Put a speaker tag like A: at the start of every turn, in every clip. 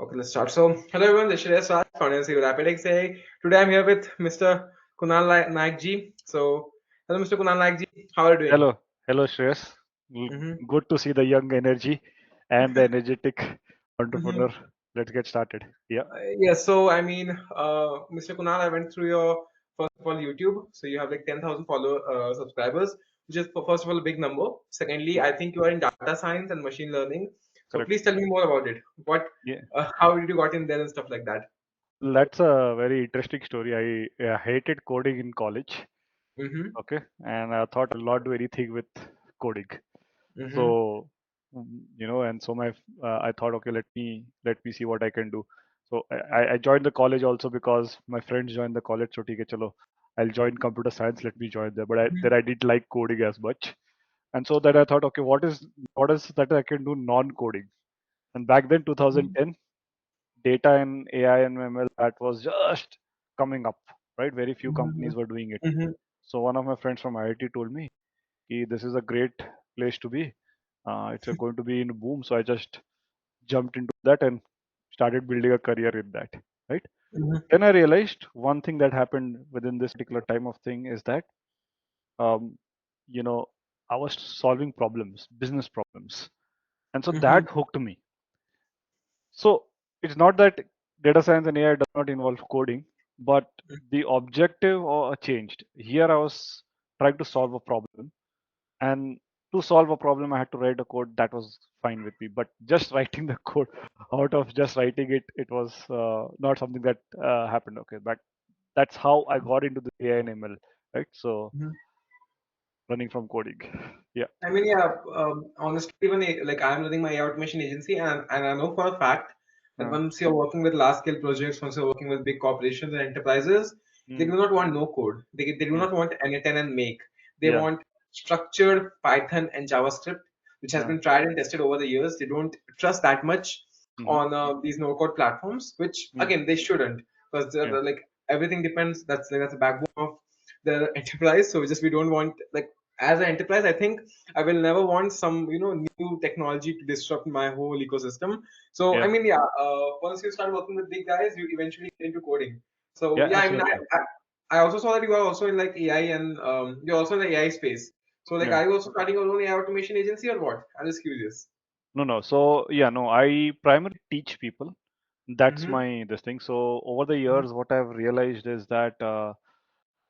A: Okay, let's start. So, hello everyone, this is Shreyas Raj, founder and CEO of Robotics. Today I'm here with Mr. Naik ji. So, hello Mr. Kunal Naik ji, how are you doing?
B: Hello, Shreyas.
A: Mm-hmm.
B: Good to see the young energy and the energetic
A: Mm-hmm.
B: entrepreneur. Let's get started. Yeah,
A: Yes, so Mr. Kunal, I went through your first of all YouTube. So you have like 10,000 follow subscribers, which is first of all a big number. Secondly,
B: yeah,
A: I think you are in data science and machine learning. So
B: correct.
A: please tell me more about it.
B: Yeah,
A: How did you got in there and stuff like that?
B: that's a very interesting story. I hated coding in college.
A: Mm-hmm.
B: Okay, and I thought I'll not do anything with coding.
A: Mm-hmm.
B: So, and so I thought, okay, let me see what I can do. So I joined the college also because my friends joined the college. So, okay, chalo, I'll join computer science. Let me join there. But then I didn't like coding as much. And so then I thought, okay, what is that I can do non-coding? And back then,
A: Mm-hmm.
B: 2010, data and AI and ML that was just coming up, right? Very few companies were doing it.
A: Mm-hmm.
B: So one of my friends from IIT told me, this is a great place to be. It's going to be in boom. So I just jumped into that and started building a career in that, right?
A: Mm-hmm.
B: Then I realized one thing that happened within this particular time of thing is that, um, you know, I was solving problems, business problems. And so
A: Mm-hmm.
B: that hooked me. So it's not that data science and AI does not involve coding, but the objective changed. Here I was trying to solve a problem, and to solve a problem, I had to write a code that was fine with me. But just writing the code out of just writing it, it was not something that happened. Okay, but that's how I got into the AI and ML, right? So
A: Mm-hmm.
B: running from coding, yeah.
A: I mean, yeah, honestly, even like I'm running my automation agency, and I know for a fact that
B: Uh,
A: once you're working with large scale projects, once you're working with big corporations and enterprises, they
B: mm,
A: do not want no code. They do
B: yeah,
A: not want anything and make. They
B: yeah,
A: want structured Python and JavaScript, which has
B: yeah,
A: been tried and tested over the years. They don't trust that much
B: hmm,
A: on these no code platforms, which
B: yeah,
A: again they shouldn't, because
B: yeah,
A: like everything depends. That's the backbone of the enterprise. So just we don't want like as an enterprise, I think I will never want some, new technology to disrupt my whole ecosystem. So, I
B: yeah,
A: mean, yeah, once you start working with big guys, you eventually get into coding. So,
B: yeah,
A: yeah, I mean,
B: absolutely.
A: I also saw that you are also in like AI and you're also in the AI space. So, like,
B: Yeah.
A: are you also starting your own AI automation agency or what? I'm just curious.
B: No, no. So yeah, no, I primarily teach people. That's
A: Mm-hmm.
B: my this thing. So over the years, what I've realized is that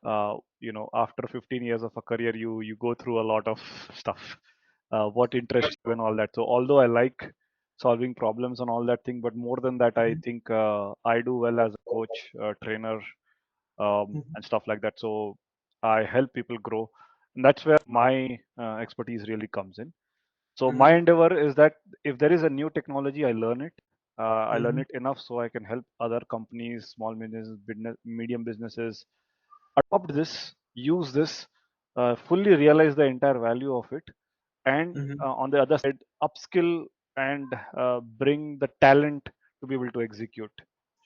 B: after 15 years of a career, you go through a lot of stuff. What interests you and all that. So although I like solving problems and all that thing, but more than that, I think I do well as a coach, trainer, and stuff like that. So I help people grow, and that's where my expertise really comes in. So
A: Mm-hmm.
B: my endeavor is that if there is a new technology, I learn it. I learn
A: Mm-hmm.
B: it enough so I can help other companies, small business, medium businesses adopt this, use this, fully realize the entire value of it, and
A: Mm-hmm.
B: on the other side, upskill and bring the talent to be able to execute.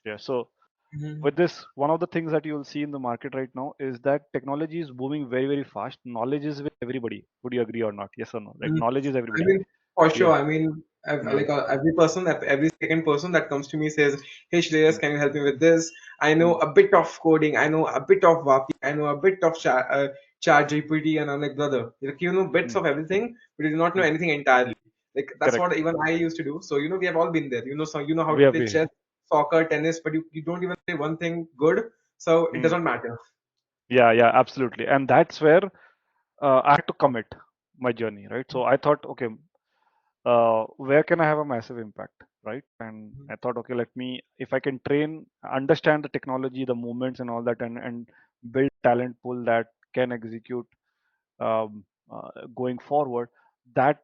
B: Yeah. So
A: Mm-hmm.
B: with this, one of the things that you'll see in the market right now is that technology is booming very, very fast. Knowledge is with everybody. Would you agree or not? Yes or no? Like
A: Mm.
B: knowledge is
A: I
B: everybody.
A: mean, for
B: Yeah.
A: sure. I mean,
B: Yeah.
A: every person, every second person that comes to me says, "Hey, Shreyas,
B: Mm,
A: can you help me with this? I know
B: mm,
A: a bit of coding. I know a bit of WAPI. I know a bit of Chat GPT." And I'm like, brother, like you know bits
B: mm,
A: of everything, but you do not know
B: mm.
A: anything entirely. Like that's
B: Correct.
A: what even I used to do. So we have all been there. So you know how
B: We
A: to
B: have
A: play
B: been.
A: chess, soccer, tennis, but you don't even play one thing good. So it
B: Mm.
A: doesn't matter.
B: Yeah, yeah, absolutely. And that's where I had to commit my journey, right? So I thought, okay, where can I have a massive impact, right? And I thought, okay, if I can train, understand the technology, the movements, and all that, and build talent pool that can execute going forward, that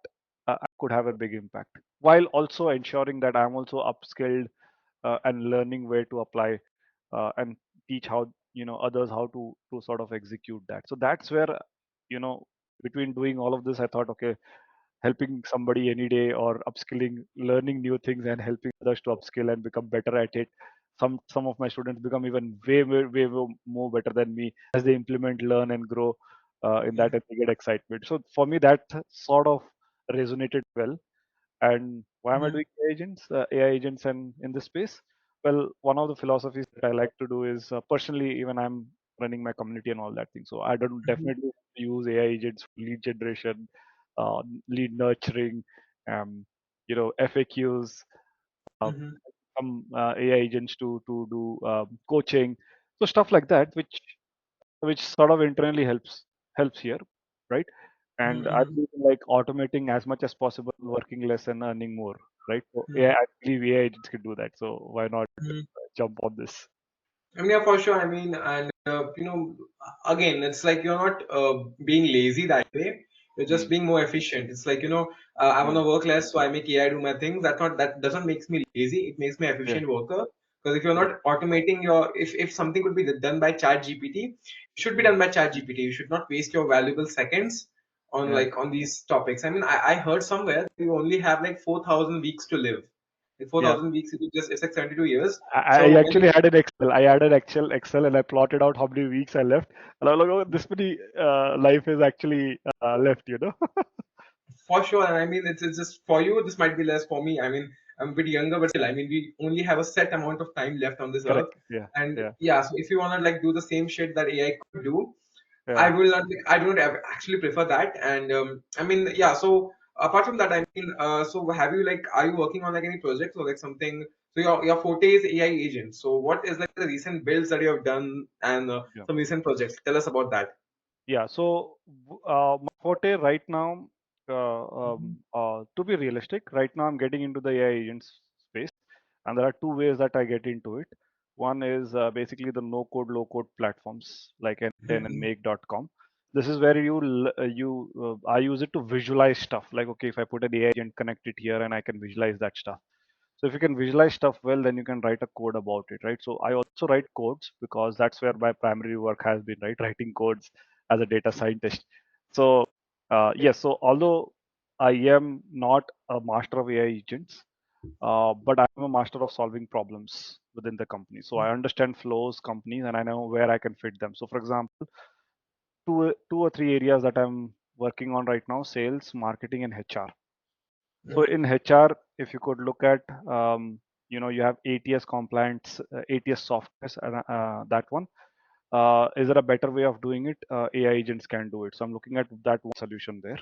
B: I could have a big impact while also ensuring that I'm also upskilled and learning where to apply and teach how others how to sort of execute that. So that's where you know between doing all of this, I thought, okay, helping somebody any day or upskilling, learning new things and helping others to upskill and become better at it. Some of my students become even way more better than me as they implement, learn, and grow in that, and they get excitement. So for me, that sort of resonated well, and Why am I doing AI agents and in this space? Well, one of the philosophies that I like to do is personally, even I'm running my community and all that thing. So I don't
A: Mhm.
B: definitely use AI agents for lead generation, lead nurturing, um, FAQs, uh,
A: Mhm.
B: some AI agents to do coaching, so stuff like that, which sort of internally helps here, right? And I
A: Mhm.
B: believe in like automating as much as possible, working less and earning more, right? So
A: Mhm.
B: yeah, I believe AI agents can do that. So why not
A: Mhm.
B: jump on this?
A: I mean, yeah, for sure. I mean, and again, it's like you're not being lazy that way. You're just
B: Mm,
A: being more efficient. It's like I want
B: mm,
A: to work less, so I make AI do my things. That doesn't makes me lazy. It makes me
B: yeah,
A: efficient worker. Because if you're
B: yeah,
A: not automating if something could be done by Chat GPT, it should be
B: mm,
A: done by Chat GPT. You should not waste your valuable seconds on
B: yeah.
A: on these topics. I mean, I heard somewhere that you only have like 4,000 weeks to live. Like
B: Yeah.
A: 4,000 weeks, it's like 72 years.
B: I
A: So when
B: actually had an Excel. I added Excel, and I plotted out how many weeks I left. And I was like, oh, this many life is actually left.
A: For sure, and I mean it's just for you. This might be less for me. I mean, I'm a bit younger, but still, I mean, we only have a set amount of time left on this earth,
B: Correct. Yeah.
A: and
B: Yeah.
A: yeah. So if you wanna like do the same shit that AI could do, I
B: Yeah.
A: will not. Like, I don't actually prefer that, and I mean, yeah. So apart from that, I mean, so have you like, are you working on like any projects or like something? So your forte is AI agent. So what is like the recent builds that you have done and
B: Yeah.
A: some recent projects? Tell us about that.
B: Yeah. So my forte right now, to be realistic, right now I'm getting into the AI agents space, and there are two ways that I get into it. One is basically the no code, low code platforms like N10 and
A: Mhm.
B: Make.com. This is where I use it to visualize stuff. Like, okay, if I put an AI agent, connect it here, and I can visualize that stuff. So if you can visualize stuff well, then you can write a code about it, right? So I also write codes because that's where my primary work has been, right? Writing codes as a data scientist. So yes, so although I am not a master of AI agents, but I'm a master of solving problems within the company. So I understand flows, companies, and I know where I can fit them. So for example, two or three areas that I'm working on right now: sales, marketing, and HR. So
A: Mhm.
B: in HR, if you could look at, you have ATS compliance, ATS softwares, and that one. Is there a better way of doing it? AI agents can do it. So I'm looking at that one solution there.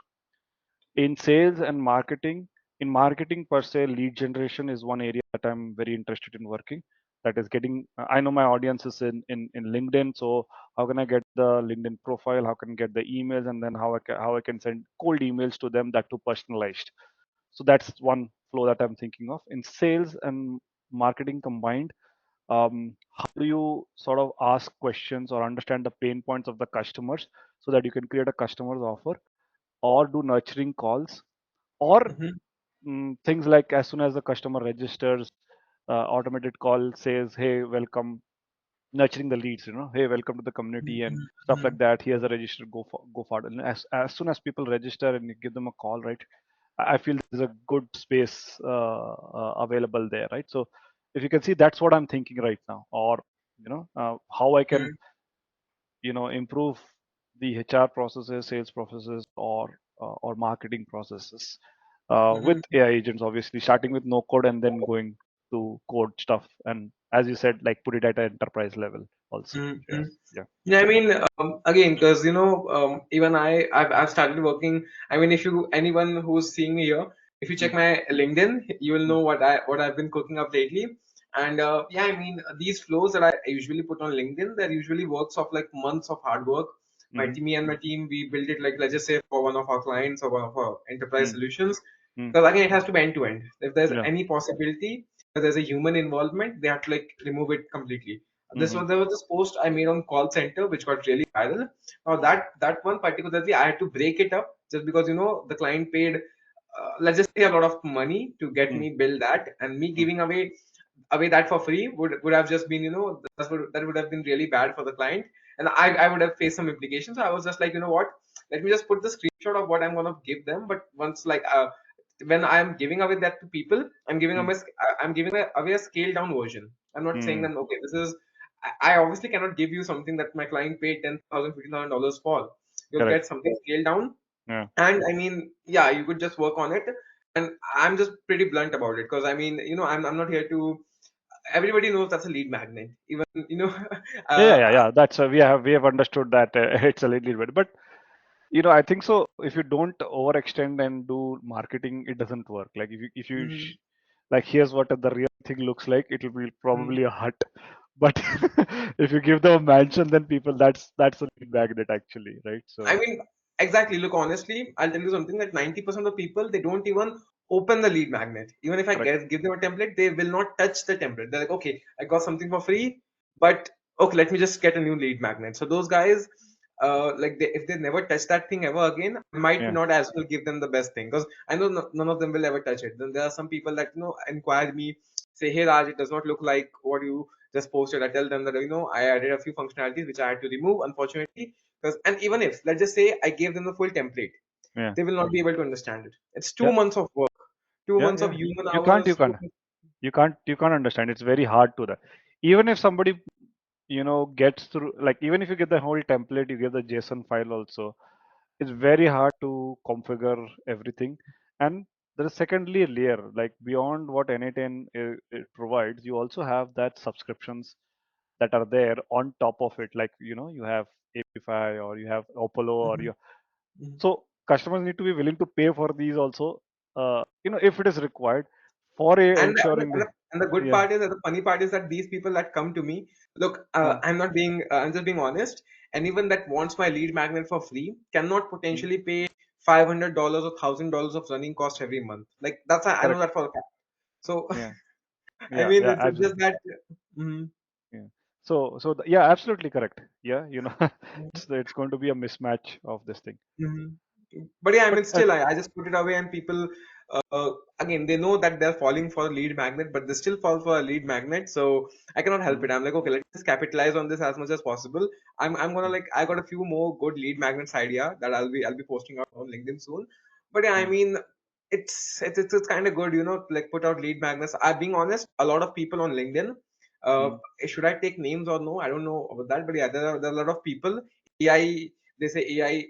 B: In sales and marketing, in marketing per se, lead generation is one area that I'm very interested in working. That is getting, I know my audience is in LinkedIn. So how can I get the LinkedIn profile? How can I get the emails? And then how I can send cold emails to them, that too personalized. So that's one flow that I'm thinking of. In sales and marketing combined, how do you sort of ask questions or understand the pain points of the customers so that you can create a customer's offer, or do nurturing calls, or
A: Mhm.
B: things like as soon as the customer registers, automated call says, hey, welcome, nurturing the leads, hey, welcome to the community and
A: Mhm.
B: stuff like
A: Mhm.
B: that. He has a registered, go for it. And as soon as people register and you give them a call, right, I feel there's a good space available there, right? So if you can see, that's what I'm thinking right now, or how I can
A: Mhm.
B: improve the HR processes, sales processes, or marketing processes with
A: Mhm.
B: AI agents. Obviously, starting with no code and then going to code stuff, and as you said, like put it at an enterprise level also. Yeah,
A: Mhm.
B: yeah.
A: Yeah, I mean, again, because even I've started working. I mean, if you anyone who's seeing me here, if you check
B: Mm,
A: my LinkedIn, you will
B: mm,
A: know what I've been cooking up lately. And yeah, I mean, these flows that I usually put on LinkedIn, they're usually works of like months of hard work.
B: mhm,
A: Me and my team, we built it like, let's just say, for one of our clients or one of our enterprise
B: mm,
A: solutions.
B: mm.
A: Because again, it has to be end to end. If there's
B: Yeah.
A: any possibility that there's a human involvement, they have to like remove it completely.
B: Mhm,
A: There was this post I made on call center which got really viral. Now
B: mm,
A: that one particularly I had to break it up just because the client paid, let's just say, a lot of money to get
B: mm,
A: me build that, and me
B: mm.
A: giving away that for free would have just been, that would have been really bad for the client, and I would have faced some implications. So I was just like, what, let me just put the screenshot of what I'm gonna give them. But once like when I'm giving away that to people,
B: Mm,
A: I'm giving away a scaled down version. I'm not saying
B: mm.
A: them, okay, this is, I obviously cannot give you something that my client paid 10,000, $15,000 for. You'll
B: Correct.
A: get something scaled down.
B: Yeah.
A: And I mean, yeah, you could just work on it. and I'm just pretty blunt about it because I mean, I'm not here to. Everybody knows that's a lead magnet. Even
B: Yeah, yeah,
A: uh,
B: yeah, yeah. That's we have understood that it's a little bit, but I think so. If you don't overextend and do marketing, it doesn't work. Like
A: mhm,
B: like here's what the real thing looks like. It will be
A: mhm.
B: probably a hut, but if you give them a mansion, then people that's a lead magnet actually, right?
A: I
B: So
A: mean, exactly. Look, honestly, I'll tell you something that 90% of people, they don't even open the lead magnet. Even if I
B: correct.
A: give them a template, they will not touch the template. They're like, okay, I got something for free, but okay, let me just get a new lead magnet. So those guys, like if they never touch that thing ever again, I might
B: Yeah,
A: not as well give them the best thing because I know none of them will ever touch it. Then there are some people that inquire me, say, hey Raj, it does not look like what you just posted. I tell them that I added a few functionalities which I had to remove, unfortunately. Because, and even if, let's just say, I gave them the full template,
B: yeah,
A: they will not be able to understand it. It's
B: yeah,
A: 2 months of work, two
B: yeah,
A: months of
B: yeah.
A: human
B: You can't, you
A: hours.
B: can't, you can't understand. It's very hard to that. Even if somebody gets through, like even if you get the whole template, you get the JSON file also. It's very hard to configure everything. And there is secondly a layer, like beyond what N8N it provides, you also have that subscriptions that are there on top of it. Like, you have API or you have Apollo or
A: Mhm,
B: you.
A: mhm.
B: So customers need to be willing to pay for these also, if it is required for
A: And the, and
B: ensuring
A: the,
B: the,
A: and the good
B: yeah,
A: part is, that the funny part is that these people that come to me, look,
B: mm,
A: I'm just being honest. Anyone that wants my lead magnet for free cannot
B: mm,
A: potentially pay $500 or $1,000 of running cost every month. Like I know
B: correct.
A: that for a fact. So
B: Yeah,
A: I
B: yeah,
A: mean,
B: yeah,
A: it's just
B: absolutely.
A: that. Mhm,
B: Yeah. Yeah, absolutely correct. Yeah,
A: mhm.
B: it's going to be a mismatch of this thing.
A: Mhm. But yeah, I
B: But
A: mean, still, I just put it away, and people, uh, again, they know that they're falling for a lead magnet, but they still fall for a lead magnet. So I cannot help
B: mm,
A: it. I'm like, okay, let's just capitalize on this as much as possible. I'm gonna
B: mm,
A: like, I got a few more good lead magnets idea that I'll be posting out on LinkedIn soon. But yeah, I
B: mm,
A: mean, it's kind of good, like put out lead magnets. I'm being honest, a lot of people on LinkedIn. Uh,
B: mm,
A: should I take names or no? I don't know about that, but yeah, there are a lot of people. AI, they say AI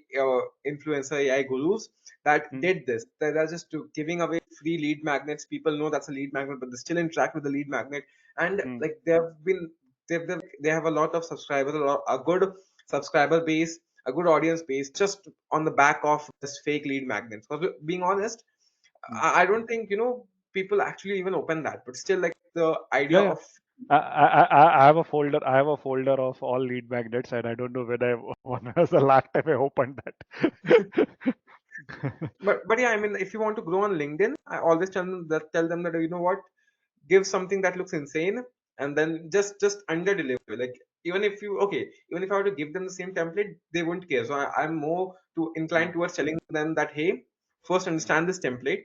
A: influencer, AI gurus that
B: mm,
A: did this. They're just giving away free lead magnets. People know that's a lead magnet, but they still interact with the lead magnet. And
B: mm,
A: like they have a lot of subscribers, a good subscriber base, a good audience base, just on the back of this fake lead magnets. Because being honest,
B: mm.
A: I don't think people actually even open that. But still, like the idea
B: Yeah, yeah.
A: of
B: I have a folder. I have a folder of all lead magnets, and I don't know when I when was the last time I opened that.
A: but yeah, I mean, if you want to grow on LinkedIn, I always tell them that what, give something that looks insane, and then just under deliver. Like even if I were to give them the same template, they wouldn't care. So I'm more to inclined
B: Mm,
A: towards telling them that, hey, first
B: mm,
A: understand this template,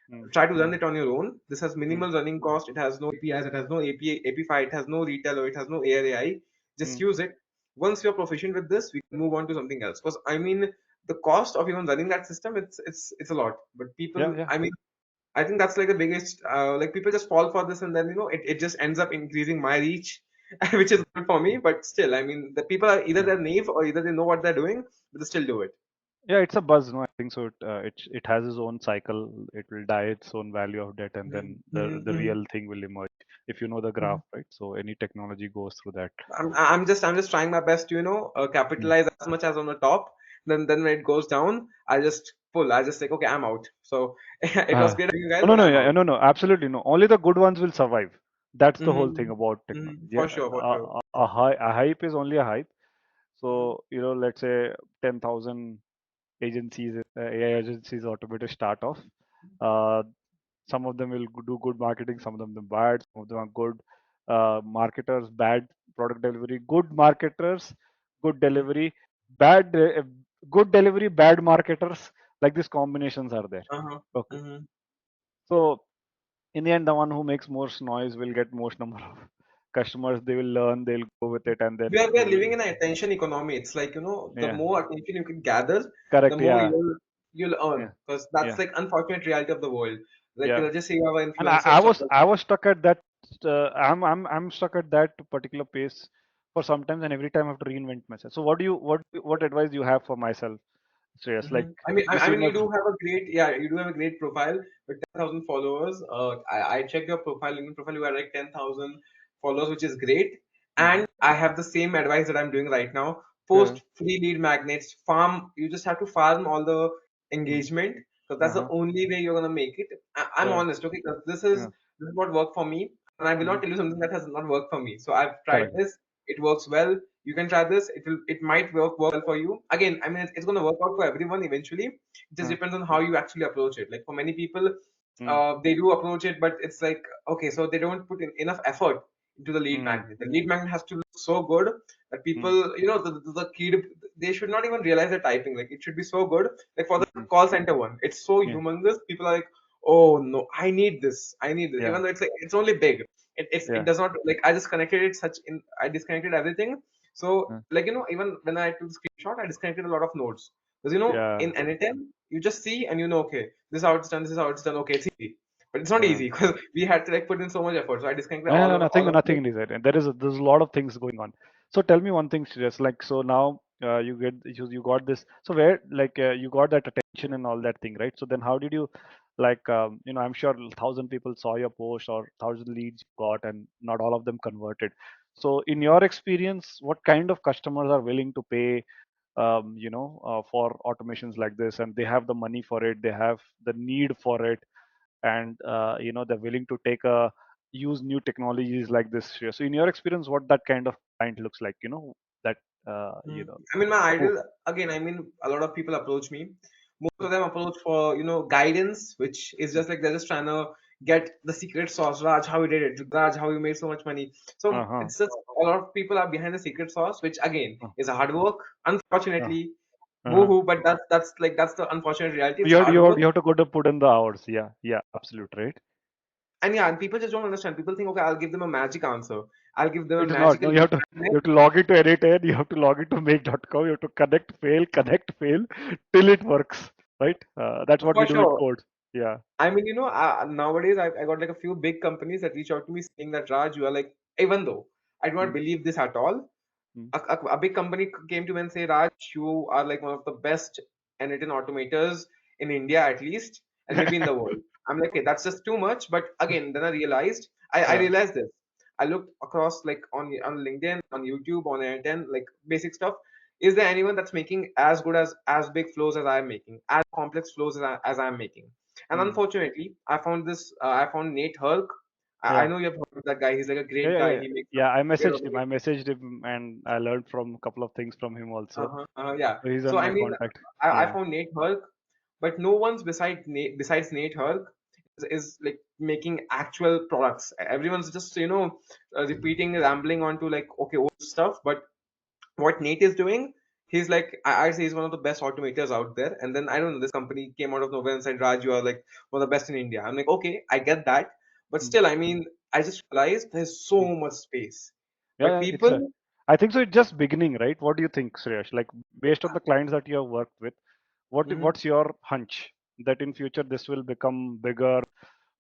B: mm,
A: try to run it on your own. This has
B: mm,
A: minimal running cost. It has no APIs. It has no API. It has no retail, or it has no AI. Just
B: mm.
A: use it. Once you're proficient with this, we can move on to something else. Because I mean, the cost of even running that system, it's a lot. But
B: Yeah,
A: people,
B: yeah,
A: I mean, I think that's like the biggest. Like people just fall for this, and then it just ends up increasing my reach, which is good for me. But still, I mean, the people are either
B: yeah.
A: they're naive or either they know what they're doing, but they still do it.
B: Yeah, it's a buzz, no? I think so. It has its own cycle. It will die its own value of debt, and then the
A: Mm-hmm.
B: real thing will emerge. If you know the graph, right? So any technology goes through that.
A: I'm just trying my best to
B: Yeah.
A: capitalize as much as on the top. Then when it goes down, I just pull. I just like, okay, I'm out. So it was
B: Uh,
A: great having you guys,
B: no, no,
A: but
B: no,
A: I'm
B: yeah,
A: out.
B: no, no, absolutely no. Only the good ones will survive. That's the whole thing
A: Mm-hmm.
B: about
A: Mm-hmm.
B: technology.
A: For
B: Yeah,
A: sure, for sure.
B: a hype is only a hype.
A: Mm-hmm.
B: So let's say 10,000 agencies, AI agencies, automated start off. Uh, some of them will do good marketing, some of them bad, some of them are good marketers, bad product delivery, good marketers, good delivery, bad good delivery, bad marketers. Like these combinations are there.
A: Uh-huh.
B: Okay,
A: Mm-hmm.
B: so in the end, the one who makes most noise will get most number of customers. They will learn, they'll go with it, and then
A: We are
B: they will.
A: living in an attention economy. It's like the
B: Yeah,
A: more attention you can gather, the
B: correct.
A: more
B: Yeah,
A: you'll earn.
B: yeah,
A: Because that's
B: yeah,
A: like unfortunate reality of the world. Like
B: yeah.
A: let's just say you have an
B: And
A: influencer or something.
B: I was stuck at that. I'm stuck at that particular pace for sometimes, and every time I have to reinvent myself. So what advice do you have for myself? Shreyas? Like
A: Mhm. I mean,
B: this.
A: you do have a great, yeah, you do have a great profile with 10,000 followers. I checked your profile, LinkedIn profile. You are like 10,000 followers, which is great.
B: Mm-hmm.
A: And I have the same advice that I'm doing right now.
B: Uh,
A: Post free lead magnets, farm. You just have to farm all the engagement, because that's the
B: uh-huh.
A: only way you're gonna make it. I'm
B: Yeah.
A: honest, okay? 'Cause
B: Yeah.
A: this is what worked for me, and I will
B: Mm-hmm.
A: not tell you something that has not worked for me. So I've tried
B: Correct.
A: this. It works well. You can try this. It might work well for you. Again, I mean, it's going to work out for everyone eventually. It just
B: Uh,
A: depends on how you actually approach it. Like for many people,
B: mm,
A: they do approach it, but it's like, okay, so they don't put in enough effort into the lead
B: mm,
A: magnet. The lead magnet has to look so good that
B: mm,
A: people, the key, they should not even realize they're typing. Like it should be so good. Like for the
B: mm,
A: call center one, it's so
B: yeah.
A: humongous. People are like, oh no, I need this. I need this.
B: Yeah.
A: Even though it's like, it's only big. It
B: Yeah.
A: does not, like, I just connected it such in, I disconnected everything. So
B: uh,
A: like, even when I took the screenshot, I disconnected a lot of nodes. Because
B: Yeah.
A: in anytime you just see and okay, this is how it's done, this is how it's done, okay, it's easy. But it's not
B: uh,
A: easy because we had to like put in so much effort. So I disconnected
B: No, nothing,
A: all of it.
B: nothing is it. And there's a lot of things going on. So tell me one thing, Shreyas. Like, so now you got this. So where like you got that attention and all that thing, right? So then how did you like I'm sure 1,000 people saw your post or 1,000 leads you got, and not all of them converted. So in your experience, what kind of customers are willing to pay for automations like this, and they have the money for it, they have the need for it, and they're willing to take a use new technologies like this here. So in your experience, what that kind of client looks like, that
A: Mm. I mean, my
B: who,
A: ideal, again, I mean, a lot of people approach me. Most of them approach for, guidance, which is just like they're just trying to get the secret sauce. Raj, how you did it? Raj, how you made so much money? So
B: uh-huh,
A: it's just a lot of people are behind the secret sauce, which again
B: uh,
A: is a hard work.
B: uh,
A: Unfortunately,
B: uh-huh.
A: boo-hoo, but that's the unfortunate reality. It's
B: You,
A: hard
B: you
A: work.
B: you have to go to put in the hours. Yeah, yeah, absolute, right?
A: And yeah, and people just don't understand. People think, okay, I'll give them a magic answer. I'll give them a
B: It is not.
A: magical
B: No,
A: lead
B: you
A: magnet.
B: have to log into Anytime. You have to log into make.com. You have to connect, fail till it works, right? That's what we
A: For
B: do in
A: sure.
B: code. Yeah.
A: I mean, nowadays I got like a few big companies that reach out to me saying that, Raj, you are like, even though I do not
B: Mm,
A: believe this at all,
B: mm.
A: a big company came to me and say, Raj, you are like one of the best N18 automators in India at least, and maybe in the world. I'm like, okay, that's just too much. But again, then I realized, I
B: Uh,
A: realized this. I looked across like on LinkedIn, on YouTube, on N10, like basic stuff. Is there anyone that's making as good as big flows as I'm making, as complex flows as I'm making? And
B: mm.
A: unfortunately, I found this. I found Nate Hulk. I
B: Yeah.
A: know you've heard of that guy. He's like a
B: Yeah,
A: great
B: yeah,
A: guy.
B: yeah.
A: He makes some
B: Yeah, I
A: great
B: messaged him.
A: automation.
B: And I learned from a couple of things from him also.
A: Yeah.
B: So he's
A: So
B: on
A: I
B: my
A: mean,
B: contact.
A: I
B: Yeah.
A: found Nate Hulk, but no one's besides Nate Hulk is like making actual products. Everyone's just repeating, rambling onto like, okay, old stuff. But what Nate is doing, he's like, I say he's one of the best automators out there. And then I don't know, this company came out of nowhere and said, Raj, you are like one of the best in India. I'm like, okay, I get that, but
B: Mm,
A: still, I mean, I just realized there's so
B: mm.
A: much space,
B: Yeah,
A: but
B: yeah, it's a.
A: people.
B: I think so. It's just beginning, right? What do you think, Suresh? Like based on the clients that you have worked with,
A: Mhm.
B: what's your hunch that in future this will become bigger,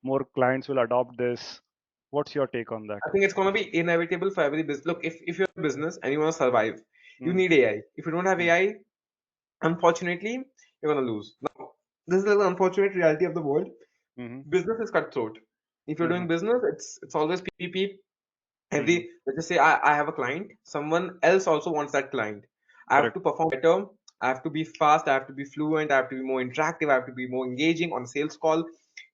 B: more clients will adopt this? What's your take on that?
A: I think it's gonna be inevitable for every business. Look, if you're a business and you want to survive, you
B: Mm,
A: need AI. If you don't have
B: mm,
A: AI, unfortunately, you're gonna lose. Now, this is the unfortunate reality of the world.
B: mm,
A: Business is cutthroat. If you're doing
B: mm,
A: business, it's always PPP.
B: mm.
A: Let's just say I have a client, someone else also wants that client. I have
B: Correct.
A: to perform better. I have to be fast. I have to be fluent. I have to be more interactive. I have to be more engaging on a sales call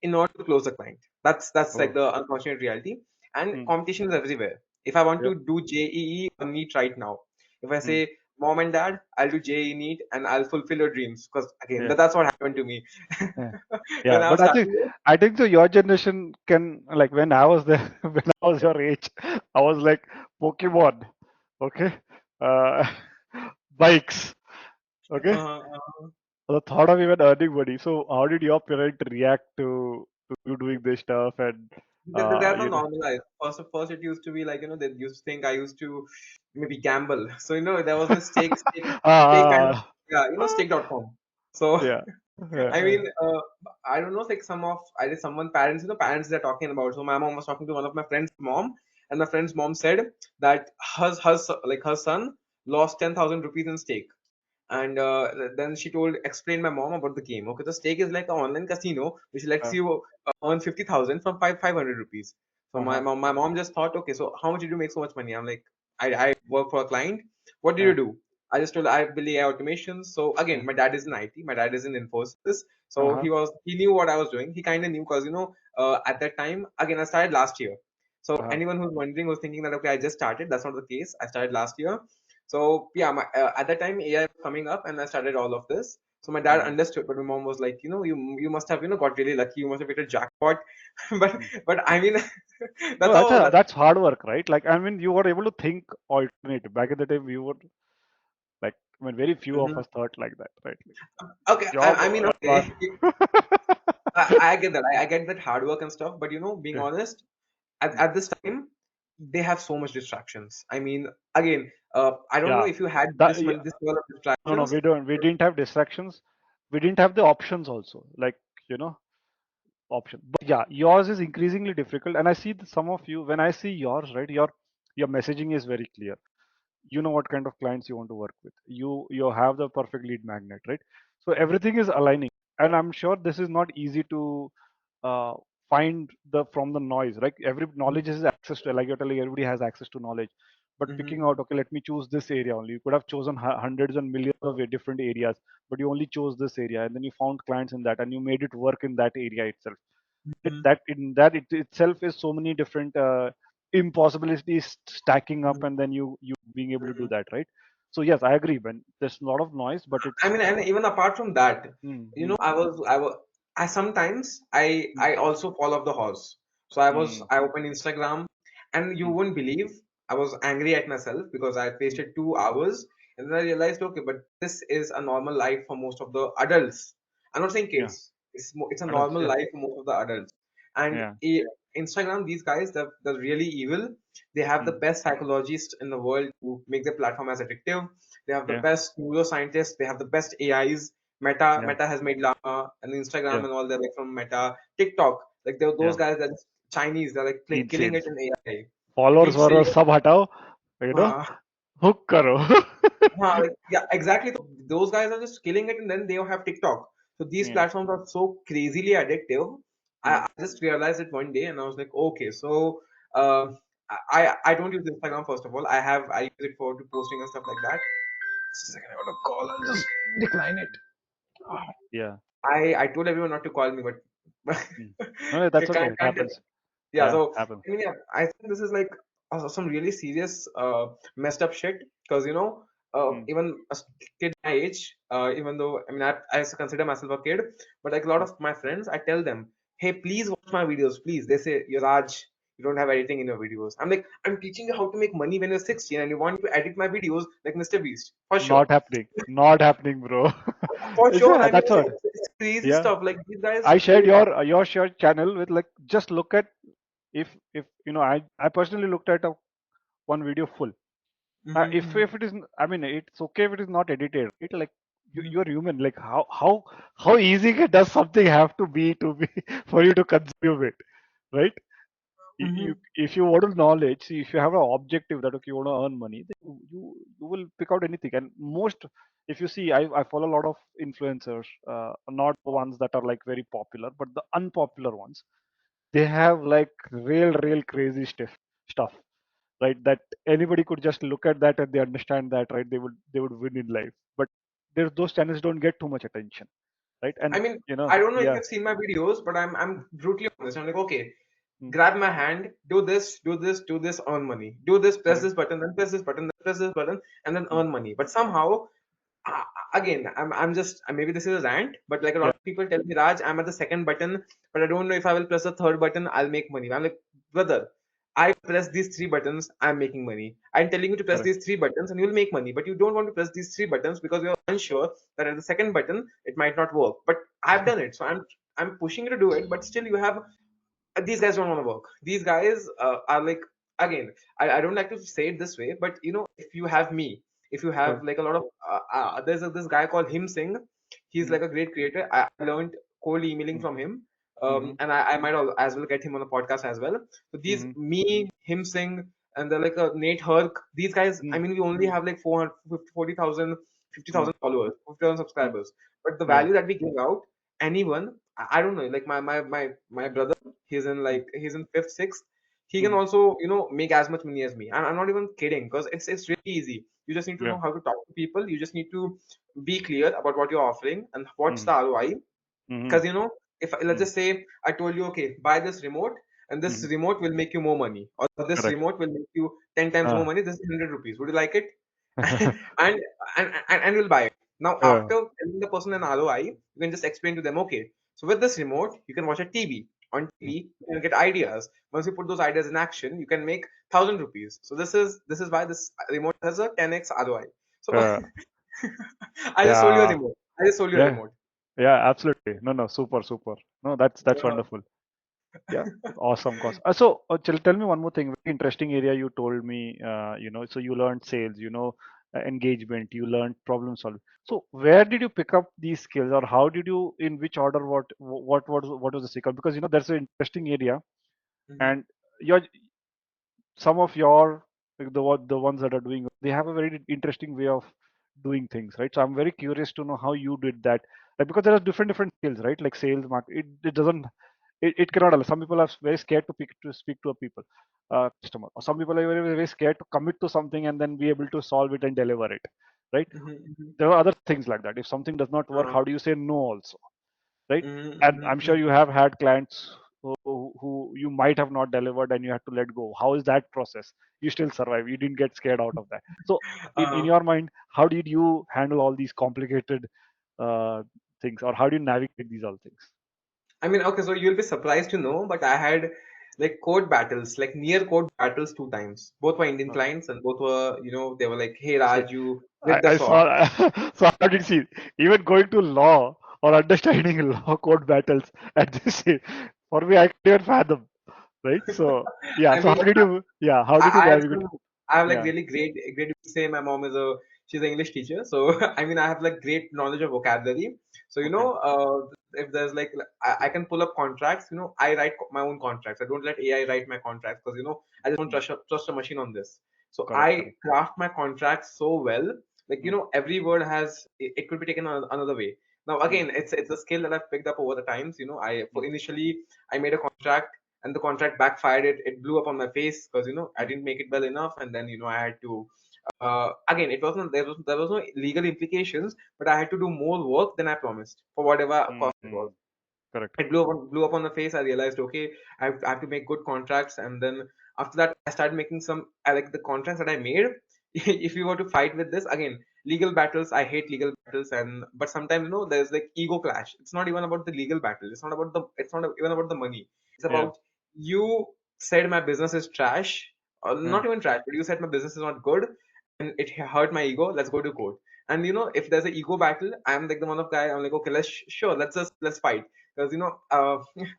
A: in order to close the client. That's like
B: Oh.
A: the unfortunate reality. And
B: Mm,
A: competition is everywhere. If I want
B: yeah.
A: to do JEE or NEET right now, if I
B: Mm,
A: say, mom and dad, I'll do JEE NEET and I'll fulfill your dreams, because again,
B: yeah.
A: that's what happened to me
B: Yeah.
A: when
B: Yeah,
A: I was
B: but
A: starting.
B: I think so your generation can, like, when I was there, when I was your age, I was like Pokemon, okay? Uh, bikes, okay?
A: Uh, uh,
B: The thought of even earning money. So how did your parent react to you doing this stuff and
A: they are not
B: you know?
A: normalized. First, it used to be like, they used to think I used to maybe gamble. So there was this stake kind of,
B: Ah,
A: yeah, stake.com. So
B: yeah.
A: I
B: Yeah.
A: mean, I don't know, like I did someone parents, parents they're talking about. So my mom was talking to one of my friend's mom, and my friend's mom said that her son lost 10,000 rupees in stake. And then she explained my mom about the game. Okay, the stake is like an online casino which lets
B: Uh,
A: you earn 50,000 from 500 rupees. So
B: uh-huh.
A: my mom just thought, okay, so how much did you make so much money? I'm like, I work for a client. What did
B: Uh,
A: you do? I just told her I build AI automations. So
B: uh,
A: again, my dad is in IT. My dad is in Infosys. So
B: uh-huh.
A: he knew what I was doing. He kind of knew because at that time again I started last year. So
B: Uh-huh.
A: anyone who's wondering was thinking that okay I just started. That's not the case. I started last year. So yeah, at that time AI was coming up, and I started all of this. So my dad
B: Mhm.
A: understood, but my mom was like, you must have got really lucky. You must have hit a jackpot. but
B: Mm.
A: but I mean,
B: No,
A: that's how that's
B: that's hard work, right? Like, I mean, you were able to think alternative. Back in the time, we were like, I mean, very few of
A: Mhm.
B: us thought like that, right? Like,
A: Okay.
B: job,
A: I mean,
B: baar.
A: okay. I get that. I get that hard work and stuff. But being
B: Yeah.
A: honest,
B: Mm.
A: at this time, they have so much distractions. I mean, again, I don't know
B: Yeah.
A: if you had
B: That, yeah.
A: this level of
B: No, no,
A: distractions.
B: we don't. We didn't have distractions. We didn't have the options also. Like, you know, option. But yeah, yours is increasingly difficult. And I see some of you, when I see yours, right, your messaging is very clear. You know what kind of clients you want to work with. You have the perfect lead magnet, right? So everything is aligning. And I'm sure this is not easy to uh, find the from the noise, right? Every knowledge is access to, like you're telling, everybody has access to knowledge. But
A: Mm-hmm.
B: picking out, okay, let me choose this area only. You could have chosen hundreds and millions of different areas, but you only chose this area, and then you found clients in that, and you made it work in that area itself. It itself is so many different impossibilities stacking up, and then you being able to do
A: Mm-hmm.
B: that, right? So yes, I agree. When there's a lot of noise, but
A: I
B: it's
A: mean, and even apart from that,
B: mm, mm,
A: I sometimes
B: mm,
A: I also fall off the horse. So
B: mm,
A: I opened Instagram, and you
B: mm,
A: wouldn't believe I was angry at myself because I had
B: mm,
A: wasted 2 hours, and then I realized, okay, but this is a normal life for most of the adults. I'm not saying
B: yeah,
A: kids. It's a
B: adults,
A: normal
B: yeah,
A: life for most of the adults. And
B: yeah,
A: Instagram, these guys, they're really evil. They have the
B: mm,
A: best psychologists in the world to make their platform as addictive. They have the
B: yeah,
A: best neuroscientists. They have the best AIs.
B: yeah,
A: Meta has made Llama and Instagram
B: yeah,
A: and all. They're like from Meta. TikTok, like those
B: yeah,
A: guys that Chinese. They're like killing
B: insane.
A: it in AI.
B: Followers
A: Deep
B: were
A: Sea.
B: sab hatao,
A: Uh,
B: hook karo.
A: like, yeah, exactly. So those guys are just killing it, and then they have TikTok. So these
B: Yeah.
A: platforms are so crazily addictive.
B: Mm.
A: I just realized it one day, and I was like, okay, so uh, I don't use Instagram first of all. I use it for posting and stuff like that. Just a second, I got a call. I'll just decline it.
B: Yeah.
A: I told everyone not to call me, but
B: Mm. No, that's okay. It
A: can't
B: happens.
A: yeah.
B: Yeah,
A: So
B: happens.
A: I mean, yeah, I think this is like some really serious messed up shit because
B: Mm.
A: even kid my age, even though I mean I consider myself a kid, but like a lot
B: Mm.
A: of my friends, I tell them, hey, please watch my videos, please. They say, you Raj, you don't have editing in your videos. I'm like, I'm teaching you how to make money when you're 16, and you want to edit my videos like Mr. Beast for sure.
B: Not happening. Not happening, bro.
A: For sure.
B: Yeah,
A: I mean,
B: that's what.
A: it's crazy
B: Yeah.
A: stuff. Like these guys,
B: I shared your shared channel with, like, just look at, if I personally looked at one video full.
A: Mhm,
B: If it is, I mean, it's okay if it is not edited. It, like,
A: mhm,
B: you're human. Like, how easy does something have to be for you to consume it, right?
A: mhm,
B: If you want to knowledge, see, if you have an objective that, okay, you want to earn money, then you will pick out anything. And most, if you see, I follow a lot of influencers, not the ones that are like very popular, but the unpopular ones. They have like real crazy stuff, right? That anybody could just look at that and they understand that, right? They would win in life. But there's those channels don't get too much attention, right?
A: I
B: And
A: mean, I don't know if
B: yeah.
A: you've seen my videos, but I'm brutally honest. I'm like, okay,
B: Mm,
A: grab my hand, do this, earn money. Do this, press
B: correct.
A: this button, then press this button, then press this button, and then
B: Mm,
A: earn money. But somehow, uh, again, I'm just maybe this is a rant, but like a lot
B: yeah,
A: of people tell me, Raj, I'm at the second button, but I don't know if I will press the third button, I'll make money. I'm like, brother, I press these three buttons, I'm making money. I'm telling you to press
B: correct.
A: these three buttons and you'll make money, but you don't want to press these three buttons because you're unsure that at the second button it might not work. But I've done it, so I'm pushing you to do it, but still you have these guys don't want to work. These guys are like, again, I don't like to say it this way, but if you have me, if you have
B: Correct.
A: like a lot of this guy called Him Singh. He's
B: Mm,
A: like a great creator. I learned cold emailing
B: mm,
A: from him.
B: mhm,
A: And I might as well get him on the podcast as well. So these
B: mhm,
A: me, Him Singh, and they're like Nate Herc. These guys, I
B: mm,
A: mean, we only have like 440,000
B: mm,
A: 50,000 followers, 50,000
B: mm,
A: subscribers. But the
B: yeah,
A: value that we give out, anyone, I don't know, like my brother,
B: mm,
A: he's in fifth, sixth. He can
B: mm,
A: also, make as much money as me. I'm not even kidding, because it's really easy. You just need to
B: yeah,
A: know how to talk to people. You just need to be clear about what you're offering and what's
B: mm,
A: the ROI.
B: mm,
A: Because if let's
B: mm,
A: just say I told you, okay, buy this remote, and this
B: mm,
A: remote will make you more money, or this
B: correct.
A: remote will make you 10 times more
B: Uh,
A: money, this is 100 rupees, would you like it? and and you'll buy it. Now,
B: uh,
A: after telling the person an ROI, you can just explain to them, okay, so with this remote you can watch a TV. On
B: mm,
A: TV you can get ideas. Once you put those ideas in action, you can make 1,000 rupees. So this is why this remote has a 10x ROI. So
B: uh,
A: I just sold you a
B: yeah,
A: remote. I just sold you a
B: yeah,
A: remote.
B: yeah, absolutely. No, no, super, super. No, that's
A: Yeah.
B: wonderful. Yeah, awesome, course. So tell me one more thing. Very interesting area you told me. So you learned sales, engagement, you learned problem solving. So where did you pick up these skills, or how did you, in which order, what was the sequence? Because that's an interesting area,
A: Mhm.
B: and your some of your like the ones that are doing, they have a very interesting way of doing things, right? So I'm very curious to know how you did that, like, because there are different skills, right? Like sales, market, it doesn't, it cannot allow. Some people are very scared to speak to a people, customer, or some people are very scared to commit to something and then be able to solve it and deliver it, right?
A: Mhm, mhm.
B: There are other things like that. If something does not work,
A: Uh,
B: how do you say no also, right?
A: mhm,
B: And
A: mhm,
B: I'm sure
A: mhm.
B: you have had clients who you might have not delivered and you had to let go. How is that process? You still survive. You didn't get scared out of that. So, in
A: Uh,
B: your mind, how did you handle all these complicated uh, things, or how do you navigate these all things?
A: I mean, okay, so you'll be surprised to know, but I had like code battles, like near code battles two times. Both were Indian
B: Uh,
A: clients, and both were, they were like, "Hey
B: so
A: Raj, you
B: I,
A: with the
B: I
A: saw."
B: saw. So how did you see? Even going to law or understanding law code battles at this age, for me, I can't even fathom. Right? So yeah.
A: I
B: So how
A: mean,
B: did you? Yeah. How did you
A: I have
B: navigate?
A: I have like
B: Yeah.
A: really great. Say my mom is she's an English teacher, so I mean I have like great knowledge of vocabulary. So
B: Okay.
A: if there's like I can pull up contracts. I write my own contracts. I don't let AI write my contracts, because I just don't
B: Mm,
A: trust a machine on this. So
B: correct.
A: I
B: Correct.
A: craft my contracts so well. Like
B: Mm,
A: every word it could be taken another way. Now
B: mm,
A: again, it's a skill that I've picked up over the times. I for
B: mm,
A: initially I made a contract, and the contract backfired. It blew up on my face, because I
B: mm,
A: didn't make it well enough, and then I had to again, it wasn't there was no legal implications, but I had to do more work than I promised for whatever
B: mm,
A: cost it was.
B: mm, correct.
A: It blew up on the face. I realized, okay, I have to make good contracts, and then after that I started making some. I like the contracts that I made. If you were to fight with this again, legal battles, I hate legal battles. And but sometimes there's like ego clash. It's not even about the legal battle. It's not even about the money. It's
B: Yeah.
A: about, you said my business is trash, or
B: Yeah.
A: not even trash, but you said my business is not good, and it hurt my ego. Let's go to court. And if there's an ego battle, I'm like the one of guy. I'm like, okay, sure, let's fight. Because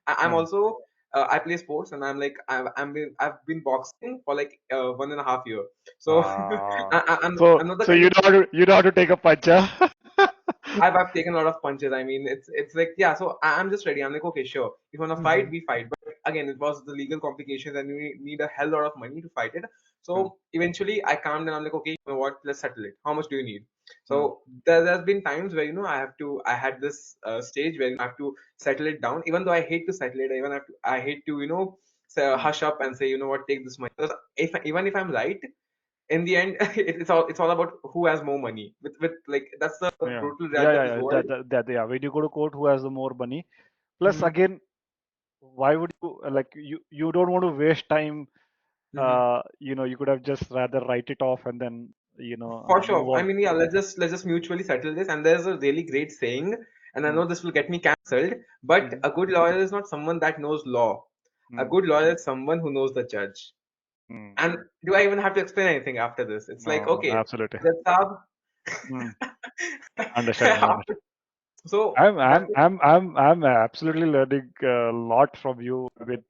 A: I'm
B: Yeah.
A: also, I play sports, and I've been boxing for like 1.5 year. So
B: Ah.
A: I'm
B: So
A: not the
B: so
A: kind of.
B: you know how to take a punch, huh?
A: I've taken a lot of punches. I mean, it's like, yeah. So I'm just ready. I'm like, okay, sure. If you wanna fight,
B: Mhm.
A: we fight. But again, it was the legal complications, and we need a hell lot of money to fight it.
B: Mm,
A: So eventually, I calmed down. I'm like, okay, you know what? Let's settle it. How much do you need?
B: mm,
A: So there's been times where I had this stage where I have to settle it down. Even though I hate to settle it, I hate to say,
B: mm,
A: hush up and say, you know what, take this money. Because even if I'm right, in the end, it's all about who has more money. With like, that's the
B: yeah.
A: brutal
B: Yeah,
A: reality of
B: yeah,
A: this
B: yeah.
A: world.
B: Yeah. When you go to court, who has the more money? Plus,
A: Hmm.
B: again, why would you like you don't want to waste time.
A: Hmm.
B: You could have just rather write it off and then
A: For
B: move
A: sure. I
B: on.
A: mean, yeah, let's just mutually settle this. And there's a really great saying, and I
B: Mm,
A: know this will get me cancelled, but
B: mhm,
A: a good lawyer is not someone that knows law. A
B: mm,
A: good lawyer is someone who knows the judge.
B: mm.
A: And do I even have to explain anything after this? It's like,
B: No,
A: okay,
B: absolutely.
A: Judge Saab.
B: Mm, understandable.
A: So that's
B: I'm absolutely learning a lot from you. I mean,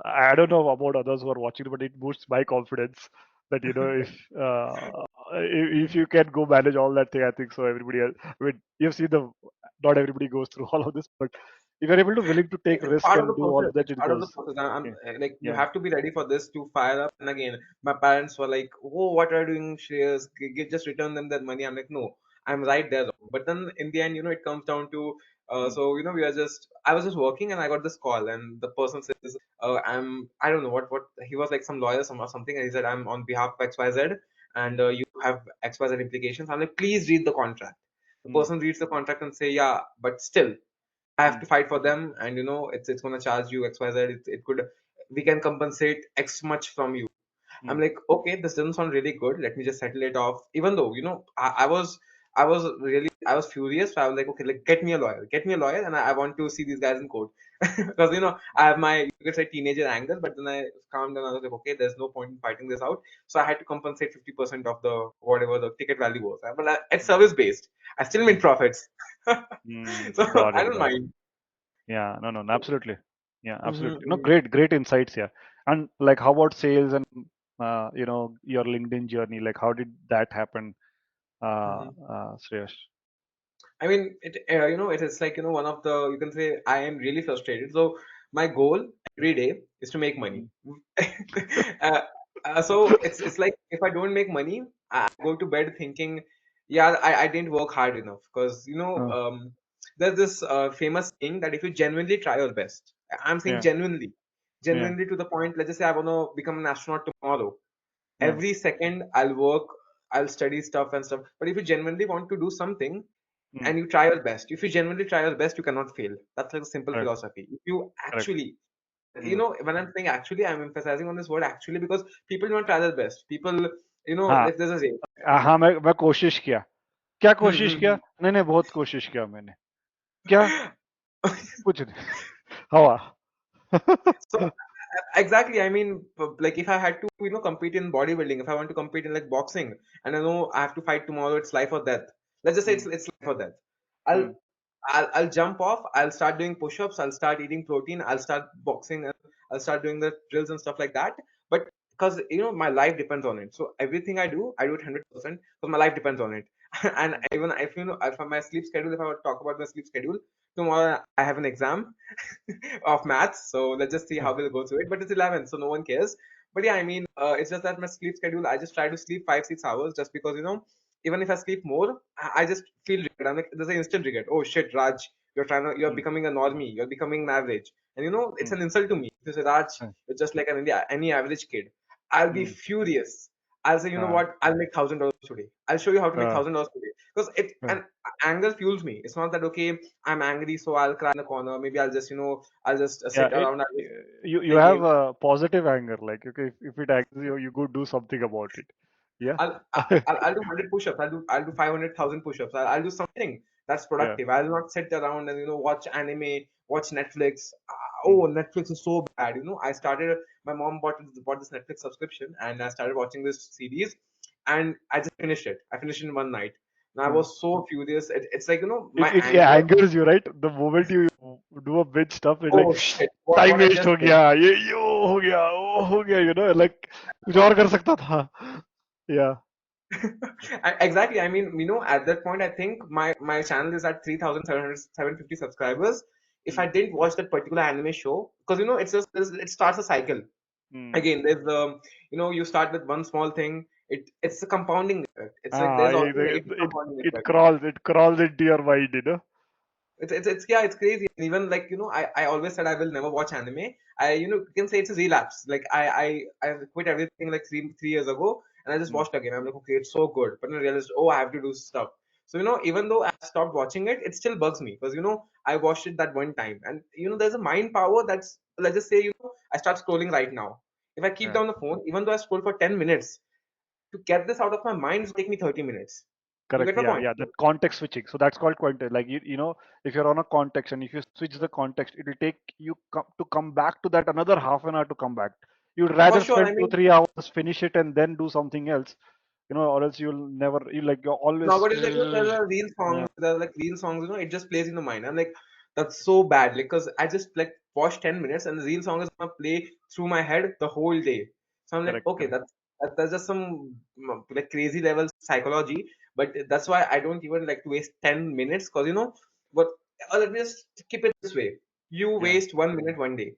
B: I don't know about others who are watching, but it boosts my confidence that if you can go manage all that thing, I think so. Everybody else, I mean, you've seen the not everybody goes through all of this, but if you're able to willing to take
A: it's
B: risk
A: part of the
B: and do all
A: process.
B: of that,
A: It's
B: it
A: part of the
B: goes.
A: process.
B: Yeah,
A: Like, you
B: yeah.
A: have to be ready for this to fire up. And again, my parents were like, "Oh, what are you doing, Shreyas? Just return them that money." I'm like, "No, I'm right there. But then in the end, it comes down to
B: mm,
A: so I was just working and I got this call and the person says, I don't know what he was like some lawyer or something, and he said, I'm on behalf of XYZ and
B: mm,
A: you have XYZ implications. I'm like, please read the contract. The
B: mm,
A: person reads the contract and say, yeah, but still I have
B: mm,
A: to fight for them, and it's gonna charge you XYZ. It could we can compensate X much from you. I'm
B: mm,
A: like, okay, this doesn't sound really good. Let me just settle it off. Even though, I was furious. So I was like, okay, like get me a lawyer, and I want to see these guys in court because I have my you could say teenager anger, but then I calmed down. I was like, okay, there's no point in fighting this out. So I had to compensate 50% of the whatever the ticket value was. But it's
B: mm,
A: service based. I still made
B: mm,
A: profits, so
B: got
A: I
B: it,
A: don't
B: got it.
A: mind.
B: Yeah, no, no, no, absolutely. Yeah, absolutely. No,
A: Hmm.
B: great, great insights here. And like, how about sales and your LinkedIn journey? Like, how did that happen,
A: Hmm.
B: Shreyas?
A: I mean, it is like, one of the, you can say I am really frustrated. So my goal every day is to make money.
B: Mm.
A: uh, so it's like if I don't make money, I go to bed thinking, yeah, I didn't work hard enough. Because,
B: Uh,
A: there's this famous saying that if you genuinely try your best, I'm saying
B: yeah,
A: genuinely,
B: yeah,
A: genuinely to the point, let's just say I want to become an astronaut tomorrow.
B: yeah.
A: Every second I'll work, I'll study stuff and stuff. But if you genuinely want to do something,
B: Mm.
A: and you try your best. If you genuinely try your best, you cannot fail. That's like a simple
B: Correct,
A: philosophy. If you
B: correct.
A: actually,
B: Mm.
A: when I'm saying actually, I'm emphasizing on this word actually because people don't try their best. People,
B: हाँ,
A: if there's a saying.
B: हाँ, मैं कोशिश किया. क्या
A: Hmm,
B: कोशिश
A: hmm,
B: किया? नहीं, नहीं, बहुत कोशिश किया मैंने. क्या? कुछ नहीं. हवा.
A: So exactly, I mean, like if I had to, compete in bodybuilding, if I want to compete in like boxing, and I know I have to fight tomorrow, it's life or death. Let's just say
B: Mm,
A: it's life or death. I'll
B: mm,
A: I'll jump off. I'll start doing push-ups. I'll start eating protein. I'll start boxing. And I'll start doing the drills and stuff like that. But because my life depends on it. So everything I do it 100% because my life depends on it. And
B: mm,
A: even if if my sleep schedule, if I were to talk about my sleep schedule, tomorrow I have an exam of maths. So let's just see
B: uh,
A: how we'll go through it. But it's 11, so no one cares. But yeah, I mean, it's just that my sleep schedule. I just try to sleep 5 6 hours just because even if I sleep more, I just feel regret. I'm like, there's an instant regret. Oh shit, Raj, you're
B: mm,
A: becoming a normie. You're becoming an average, and it's
B: mm,
A: an insult to me. If you say Raj,
B: uh,
A: you're just like any average kid, I'll be
B: mm,
A: furious. I'll say, you know
B: uh,
A: what? I'll make $1,000 today. I'll show you how to make
B: uh,
A: $1,000 today because it
B: uh.
A: and anger fuels me. It's not that okay, I'm angry, so I'll cry in the corner. Maybe I'll just I'll just
B: Yeah,
A: sit around. I'll just
B: you
A: play
B: have
A: games.
B: a positive anger. Like, okay, if it angers you, you go do something about it. Yeah.
A: I'll do 100 push-ups. I'll do 500,000 push-ups. I'll do something that's
B: Yeah.
A: productive. I'll not sit around and watch anime, watch Netflix.
B: Mm,
A: Oh, Netflix is so bad. I started. My mom bought this Netflix subscription, and I started watching this series, and I just finished it. I finished it in one night. And I
B: mm.
A: was so furious. It's like
B: It
A: my
B: it yeah,
A: anger.
B: angers you, right? The moment you do a bit stuff, it's like
A: Oh shit! What
B: time
A: I
B: waste
A: just
B: हो
A: did.
B: गया ये हो गया वो हो गया like कुछ और कर सकता था. Yeah.
A: Exactly. I mean, at that point, I think my channel is at 3,700 750 subscribers. If I
B: Mm,
A: didn't watch that particular anime show, because it starts a cycle.
B: mm.
A: Again, there's you start with one small thing. It's a compounding effect. It's like
B: Ah,
A: there's also a negative
B: it
A: compounding
B: it
A: effect.
B: crawls into your mind.
A: It's yeah, it's crazy. And even like I always said I will never watch anime. You can say it's a relapse. Like I quit everything like three years ago, and I just
B: Mm,
A: watched again. I'm like, okay, it's so good, but then I realized, oh, I have to do stuff. So even though I stopped watching it, it still bugs me because I watched it that one time, and there's a mind power that's, let's just say, I start scrolling right now. If I keep
B: yeah.
A: down the phone, even though I scroll for 10 minutes, to get this out of my mind, it's take me 30 minutes. You get
B: Correct.
A: my
B: Yeah,
A: point?
B: yeah. That context switching. So that's called context. Like if you're on a context and if you switch the context, it will take you to come back to that another half an hour to come back. You'd
A: For
B: rather
A: sure. I
B: spend two,
A: mean,
B: 3 hours, finish it, and then do something else, or else you'll never. You're always.
A: nowadays, like, there's a reel
B: Yeah.
A: song, there's like reel songs, it just plays in the mind. I'm like, that's so bad, like, because I just like watch 10 minutes and the reel song is gonna play through my head the whole day. So I'm like,
B: Correct.
A: okay,
B: Correct.
A: that's just some like crazy level psychology. But that's why I don't even like to waste 10 minutes because but let me just keep it this way. You
B: Yeah.
A: waste 1 minute one day.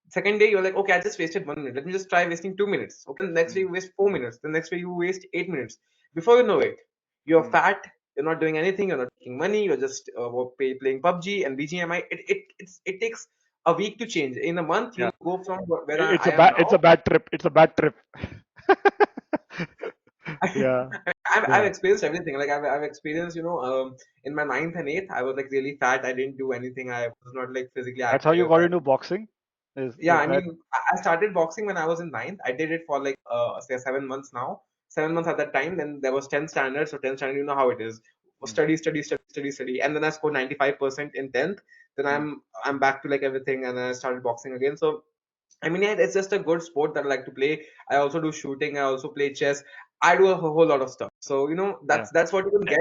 A: Second day, you're like, okay, I just wasted 1 minute. Let me just try wasting 2 minutes. Okay, the next day
B: Mm,
A: you waste 4 minutes. The next day you waste 8 minutes. Before you know it, you're
B: mm,
A: fat, You're not doing anything. You're not making money. You're just playing PUBG and BGMI. It takes a week to change. In a month,
B: Yeah.
A: you'll go from where
B: It's
A: I
B: a
A: am
B: bad it's
A: now.
B: a bad trip. It's a bad trip. Yeah.
A: I've
B: Yeah.
A: experienced everything. Like I've experienced, in my ninth and eighth, I was like really fat. I didn't do anything. I was not like physically
B: That's how you
A: active.
B: got into boxing?
A: Yeah,
B: Is
A: I
B: that
A: mean, I started boxing when I was in ninth. I did it for like say 7 months now. 7 months at that time. Then there was 10th standard. So 10th standard, you know how it is.
B: mm,
A: Study, study, study, study, study, and then I scored 95% in 10th. Then
B: mm,
A: I'm back to like everything, and I started boxing again. So I mean, yeah, it's just a good sport that I like to play. I also do shooting. I also play chess. I do a whole lot of stuff. So
B: yeah.
A: that's what you can get.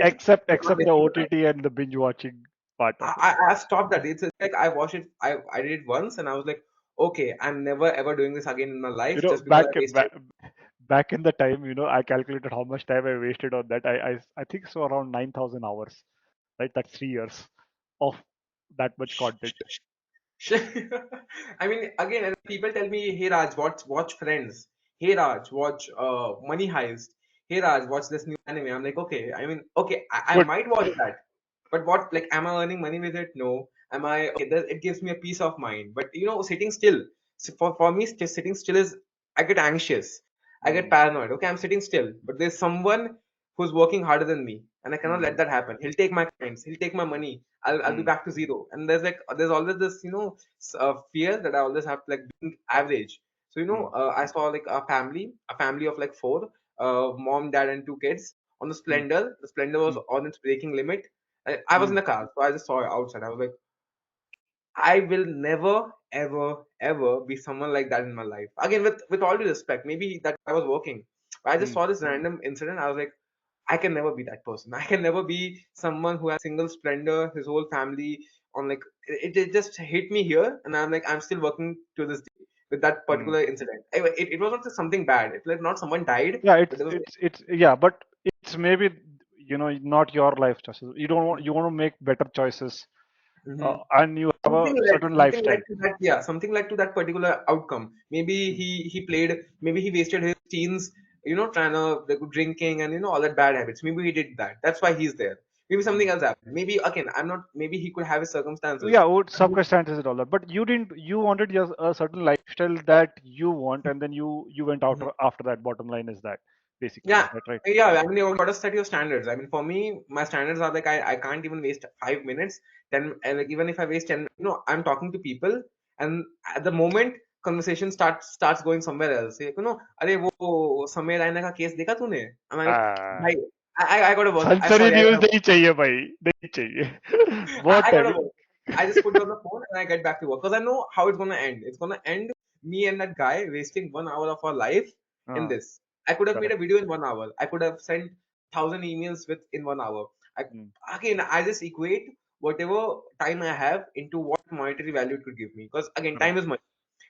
A: Not
B: Except the
A: wasting your time.
B: OTT and the binge watching part of it.
A: I stopped that. It's like I watched it. I did it once, and I was like, okay, I'm never ever doing this again in my
B: You
A: life
B: know,
A: just because I wasted.
B: back in the time, I calculated how much time I wasted on that. I think so around 9,000 hours. Right? That's 3 years of that much content.
A: I mean, again, and people tell me, "Hey Raj, watch Friends. Hey Raj, watch Money Heist. Hey Raj, watch this new anime." I'm like, okay. I mean, okay, I
B: Good.
A: might watch that, but what? Like, am I earning money with it? No. Am I okay? It gives me a peace of mind. But sitting still. So for me, sitting still is I get anxious. I get
B: Mm,
A: paranoid. Okay, I'm sitting still, but there's someone who's working harder than me, and I cannot let
B: mm,
A: that happen. He'll take my clients. He'll take my money. I'll be
B: mm,
A: back to zero. And there's always this fear that I always have to like being average. So
B: mm,
A: I saw like a family of like four, mom, dad, and two kids on the
B: mm,
A: Splendor. The Splendor was
B: mm,
A: on its braking limit. I was in
B: mm,
A: the car, so I just saw it outside. I was like, I will never, ever, ever be someone like that in my life. Again, with all due respect, maybe that I was working. But I just
B: mm,
A: saw this random incident. I was like, I can never be that person. I can never be someone who has single Splendor, his whole family on like it just hit me here, and I'm like, I'm still working to this day with that
B: mm.
A: particular incident. It was not just something bad. It's like not someone died,
B: Yeah,
A: but it was
B: it's yeah, but it's maybe not your life choices. You want to make better choices,
A: like,
B: and you have a certain
A: something led
B: lifestyle.
A: to that, yeah, something led to that particular outcome. Maybe
B: Mm,
A: he wasted his teens, trying to like drinking and all that bad habits. Maybe he did that, that's why he's there. Maybe
B: mm.
A: something else happened. Maybe again, I'm not, maybe he could have his circumstances.
B: Yeah, circumstances and all that. But you didn't. You wanted just a certain lifestyle that you want, and then you went out after that. Bottom line is that basically is
A: Yeah,
B: that right?
A: yeah. I mean, you gotta set your standards. I mean, for me, my standards are like I can't even waste 5 minutes. And like even if I waste 10, I'm talking to people, and at the moment conversation starts going somewhere else. Like, अरे वो समय रैना का case देखा तूने? I'm like,
B: Ah,
A: भाई, I gotta work. I
B: सनसनी
A: sorry, I
B: news
A: gotta
B: नहीं चाहिए भाई, नहीं चाहिए.
A: I
B: बहुत
A: gotta
B: है.
A: work. I just put down the phone and I get back to work because I know how it's gonna end. It's gonna end me and that guy wasting 1 hour of our life in
B: हाँ,
A: this. I could have made a
B: correct.
A: video in 1 hour. I could have sent 1,000 emails with in 1 hour. I,
B: Mm,
A: again, I just equate whatever time I have into what monetary value it could give me. Because again, time
B: correct,
A: is money.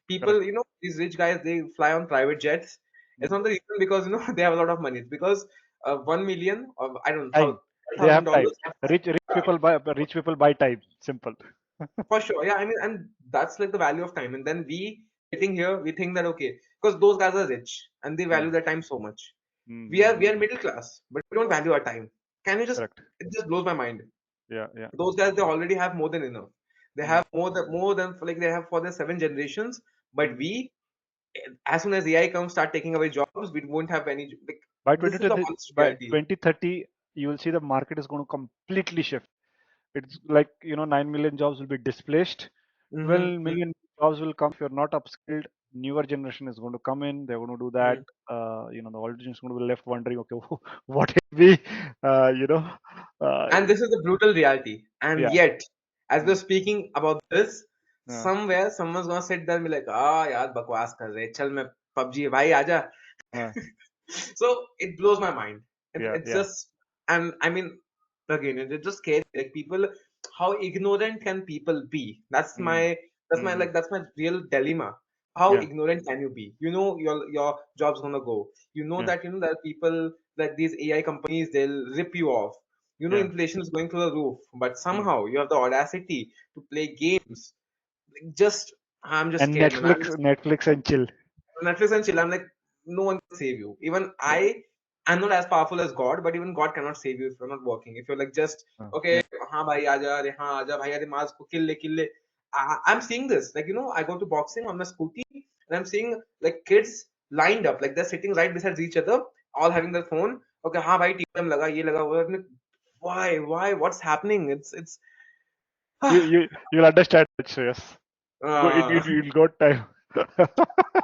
A: People,
B: correct.
A: these rich guys, they fly on private jets. It's
B: Mm.
A: not the reason because they have a lot of money. It's because 1 million or I don't know,
B: Time. They
A: thousand
B: have time.
A: dollars.
B: Rich people buy time. Simple.
A: For sure, yeah. I mean, and that's like the value of time. And then we sitting here, we think that okay, because those guys are rich and they value
B: Mm,
A: their time so much.
B: mm,
A: We are
B: mm.
A: middle class, but we don't value our time. Can you just?
B: Correct.
A: It just blows my mind.
B: Yeah, yeah.
A: Those guys, they already have more than enough. They
B: Mm,
A: have more than like they have for their 7 generations. But
B: mm.
A: we, as soon as AI comes, start taking away jobs, we won't have any. Like
B: By
A: this is the
B: 2020,
A: honest
B: by
A: reality.
B: 2030, you will see the market is going to completely shift. It's like 9 million jobs will be displaced. 12
A: Mm-hmm.
B: million jobs will come if you're not upskilled. Newer generation is going to come in. They're going to do that. The older generation is going to be left wondering, okay, what if we, you know, uh,
A: And this is the brutal reality. And
B: yeah,
A: yet, as we're
B: mm,
A: speaking about this,
B: uh,
A: somewhere someone's gonna sit there and be like, ah, yaar, bakwas kar rahe, chal मैं PUBG है भाई आजा.
B: uh,
A: So it blows my mind.
B: yeah,
A: It's
B: yeah,
A: just, and I mean, again, it's just scary. Like people, how ignorant can people be? That's
B: mm,
A: my, that's my
B: mm,
A: like, that's my real dilemma. How
B: yeah,
A: ignorant can you be? Your job's gonna go.
B: yeah,
A: That people, that these AI companies, they'll rip you off.
B: yeah.
A: Inflation is going through the roof, but
B: Mm.
A: somehow you have the audacity to play games. Like, I'm just
B: And
A: scared, man.
B: Netflix and chill.
A: Netflix and chill. I'm like, no one can save you. Even I I'm not as powerful as God, but even God cannot save you if you're not working. If you're like just okay,
B: Yeah.
A: हाँ भाई आजा, अरे हाँ आजा भाई, अरे मास को kill ले. I'm seeing this, like I go to boxing on my scooty, and I'm seeing like kids lined up, like they're sitting right beside each other, all having their phone. Okay, हाँ भाई TM लगा, ये लगा वो. Why? What's happening? It's
B: You'll understand it, Shreyas.
A: uh,
B: You'll got time.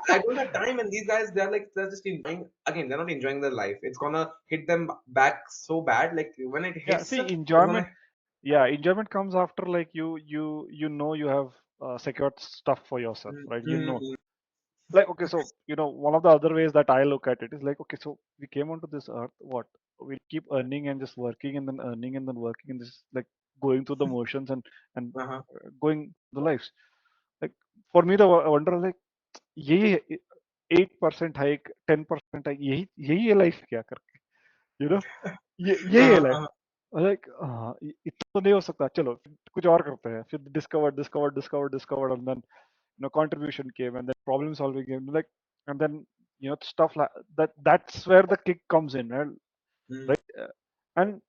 A: I don't have time, and these guys, they're just enjoying. Again, they're not enjoying their life. It's gonna hit them back so bad. Like when it
B: Yeah,
A: hits,
B: see,
A: it's
B: enjoyment.
A: gonna.
B: Yeah, enjoyment comes after like you know you have secured stuff for yourself, right? You know,
A: Mm-hmm.
B: like okay, so one of the other ways that I look at it is like okay, so we came onto this earth. What we keep earning and just working and then earning and then working and just like going through the motions and
A: Uh-huh.
B: going the lives. Like for me, the wonder is like यही 8% hike 10% hike यही यही है life क्या करके you know ये यही है life
A: Uh-huh.
B: Like इतना तो नहीं हो सकता चलो कुछ और करते हैं फिर discovered and then contribution came and then problem solving came like and then stuff like that's where the kick comes in right,
A: Mm-hmm.
B: right? And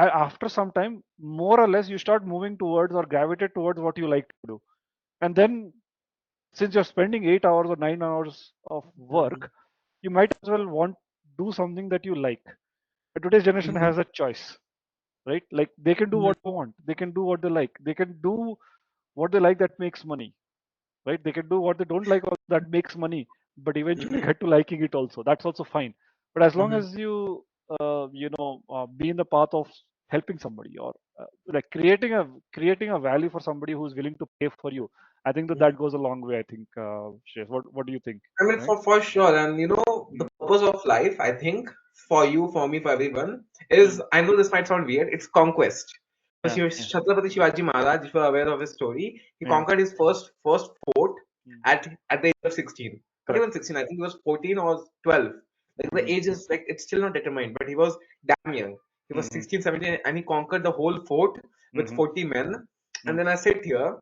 B: after some time more or less you start moving towards or gravitate towards what you like to do and then since you're spending 8 hours or 9 hours of work you might as well want do something that you like. But today's generation
A: Mm-hmm.
B: has a choice, right? Like they can do
A: Mm-hmm.
B: what they want, they can do what they like, they can do what they like that makes money, right? They can do what they don't like also that makes money, but eventually get to liking it also. That's also fine. But as long
A: Mm-hmm.
B: as you, be in the path of helping somebody or like creating a value for somebody who's willing to pay for you, I think that goes a long way. I think, Shreyas, what do you think?
A: I mean,
B: Right?
A: for sure, and the
B: Mm,
A: purpose of life, I think, for you, for me, for everyone, is
B: mm,
A: I know this might sound weird. It's conquest. So
B: yeah, yeah,
A: Chhatrapati Shivaji Maharaj, if you're aware of his story, he
B: yeah.
A: conquered his first fort
B: Mm,
A: at the age of 16. Not
B: correct.
A: even 16. I think he was 14 or 12. Like the
B: Mm,
A: age is like it's still not determined, but he was damn young. He was
B: mm,
A: 16, 17, and he conquered the whole fort with
B: mm,
A: 40 men. And
B: mm,
A: then I sit here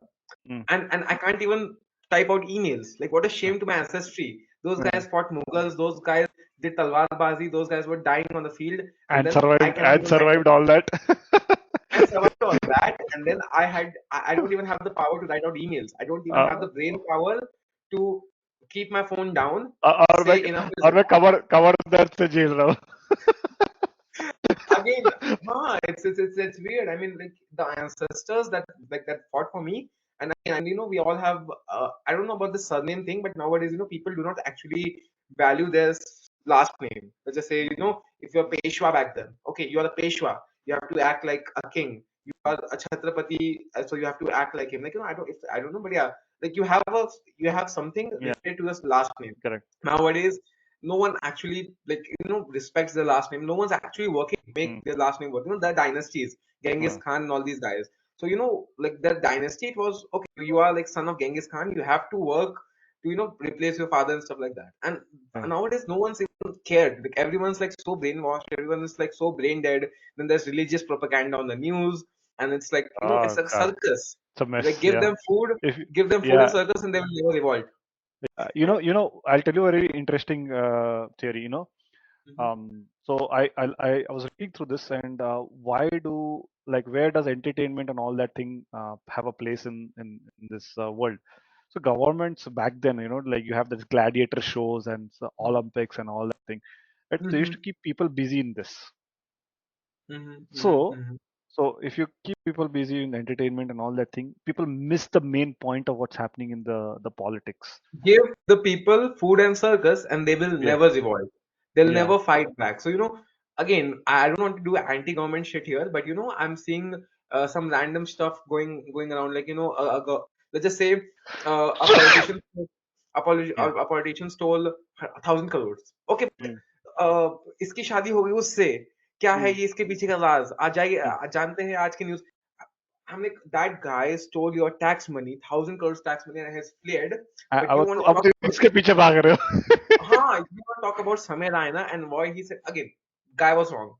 B: mm,
A: and I can't even type out emails. Like what a
B: mm,
A: shame to my ancestry. Those
B: mm.
A: guys fought Mughals. Those guys did talwar bazi. Those guys were dying on the field, and
B: And
A: then I
B: survived
A: cannot
B: and
A: even write
B: survived all that.
A: and survived all that. And then I don't even have the power to write out emails. I don't even have
B: uh,
A: the brain power to keep my phone down.
B: और मैं
A: Say enough is
B: और मैं cover cover दर्द से झेल रहा
A: again, huh, it's weird. I mean, like the ancestors that fought for me, and we all have. I don't know about the surname thing, but nowadays, people do not actually value their last name. Let's just say, if you're Peshwa back then, okay, you're a Peshwa, you have to act like a king. You are a Chhatrapati, so you have to act like him. Like I don't know, but yeah, like you have something
B: Yeah,
A: related to this last name.
B: correct.
A: Nowadays, no one actually like respects their last name. No one's actually working to make
B: Mm,
A: their last name work. The dynasties, Genghis
B: mm,
A: Khan and all these guys. So like the dynasty, it was okay. You are like son of Genghis Khan. You have to work to replace your father and stuff like that. And
B: yeah.
A: nowadays, no one's even cared. Like everyone's like so brainwashed. Everyone is like so brain dead. Then there's religious propaganda on the news, and it's like it's
B: Oh
A: like a
B: God,
A: circus.
B: it's a
A: Like
B: mess. Yeah. If
A: give them food and
B: yeah,
A: circus, and they will never revolt.
B: I'll tell you a very interesting theory.
A: Hmm.
B: So I was reading through this and why do like where does entertainment and all that thing have a place in this world? So governments back then, like you have this gladiator shows and Olympics and all that thing. Right? They used
A: Hmm.
B: to keep people busy in this.
A: Hmm.
B: So
A: Hmm.
B: so if you keep people busy in entertainment and all that thing, people miss the main point of what's happening in the politics.
A: Give the people food and circus and they will
B: Yeah,
A: never revolt. They'll
B: yeah.
A: never fight back. So again, I don't want to do anti-government shit here, but I'm seeing some random stuff going around, like let's just say a politician
B: Yeah.
A: a politician stole 1,000 crores. Okay,
B: Mm,
A: uh, इसकी शादी हो गई उससे, क्या है
B: mm,
A: ये इसके पीछे का राज, आ जाइए,
B: mm.
A: जानते हैं आज की news. I'm like, that guy stole your tax money, 1,000 crores tax money, and has fled. But you want to
B: अब
A: talk
B: तो
A: about,
B: इसके पीछे भाग रहे हो.
A: you want to talk about Samir Raina and why he said again, guy was wrong.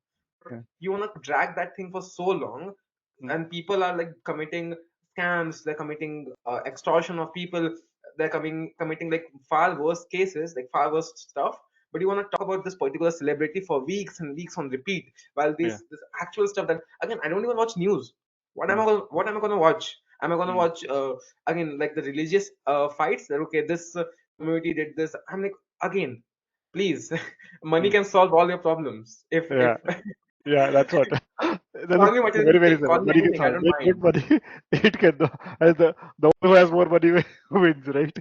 B: Yeah.
A: You want to drag that thing for so long,
B: Mm,
A: and people are like committing scams, they're committing extortion of people, they're committing like far worse cases, like far worse stuff. but you want to talk about this particular celebrity for weeks and weeks on repeat, while
B: Yeah.
A: this actual stuff that, again, I don't even watch news.
B: Mm,
A: What am I going to watch? Am I going to
B: mm,
A: watch again, like the religious fights that, okay, this community did this? I'm like, again, please, money
B: mm.
A: can solve all your problems. If
B: Yeah. Yeah, that's what. That is
A: call me
B: very, very
A: materialistic,
B: simple.
A: call me
B: Money can
A: anything, I
B: solve.
A: don't
B: Make
A: mind.
B: good money. It can. As the one who has more money wins, right?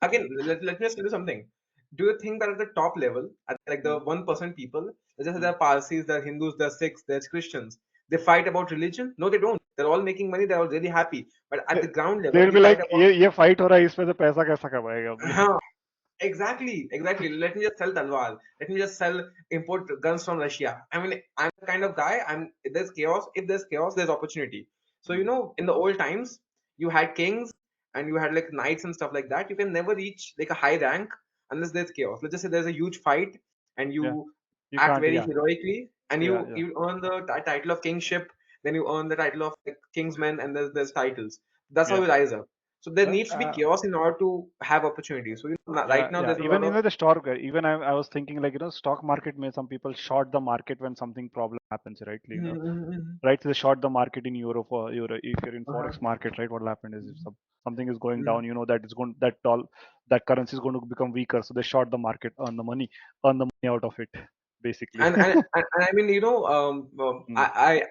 A: Again, let me just tell you something. Do you think that at the top level, at like the
B: Mm.
A: 1% people, let's just say
B: Mm.
A: they're Parsis, they're Hindus, they're Sikhs, they're Christians, they fight about religion? No, they don't. They're all making money, they're all really happy. But at
B: They,
A: the ground level,
B: they'll
A: we
B: be
A: fight
B: like,
A: about,
B: ये fight हो रहा है इसमें से पैसा कैसा कमाएगा अपने.
A: exactly, exactly. Let me just sell talwar. Let me just sell import guns from Russia. I mean, I'm the kind of guy. If there's chaos, there's opportunity. So
B: Mm.
A: in the old times, you had kings and you had like knights and stuff like that. You can never reach like a high rank unless there's chaos. Let's just say there's a huge fight and
B: Yeah,
A: you
B: you
A: act
B: can't.
A: very
B: Yeah,
A: heroically and
B: yeah,
A: you
B: yeah,
A: you earn the title of kingship. Then you earn the title of like kingsman, and there's titles. That's how
B: yeah.
A: you rise up. So there
B: Uh,
A: needs to be
B: uh,
A: chaos in order to have opportunity. So
B: yeah,
A: right now
B: yeah.
A: there's a lot
B: Even
A: of
B: the stock, even I was thinking like stock market may some people short the market when something problem happens, right?
A: Mhm, mhm, mhm.
B: Right? They short the market in euro for euro. If you're in
A: Uh-huh.
B: forex market, right? What will happen is if something is going
A: Mhm.
B: down, that it's going that currency is going to become weaker. So they short the market, earn the money out of it, basically.
A: And I mean,
B: Mm,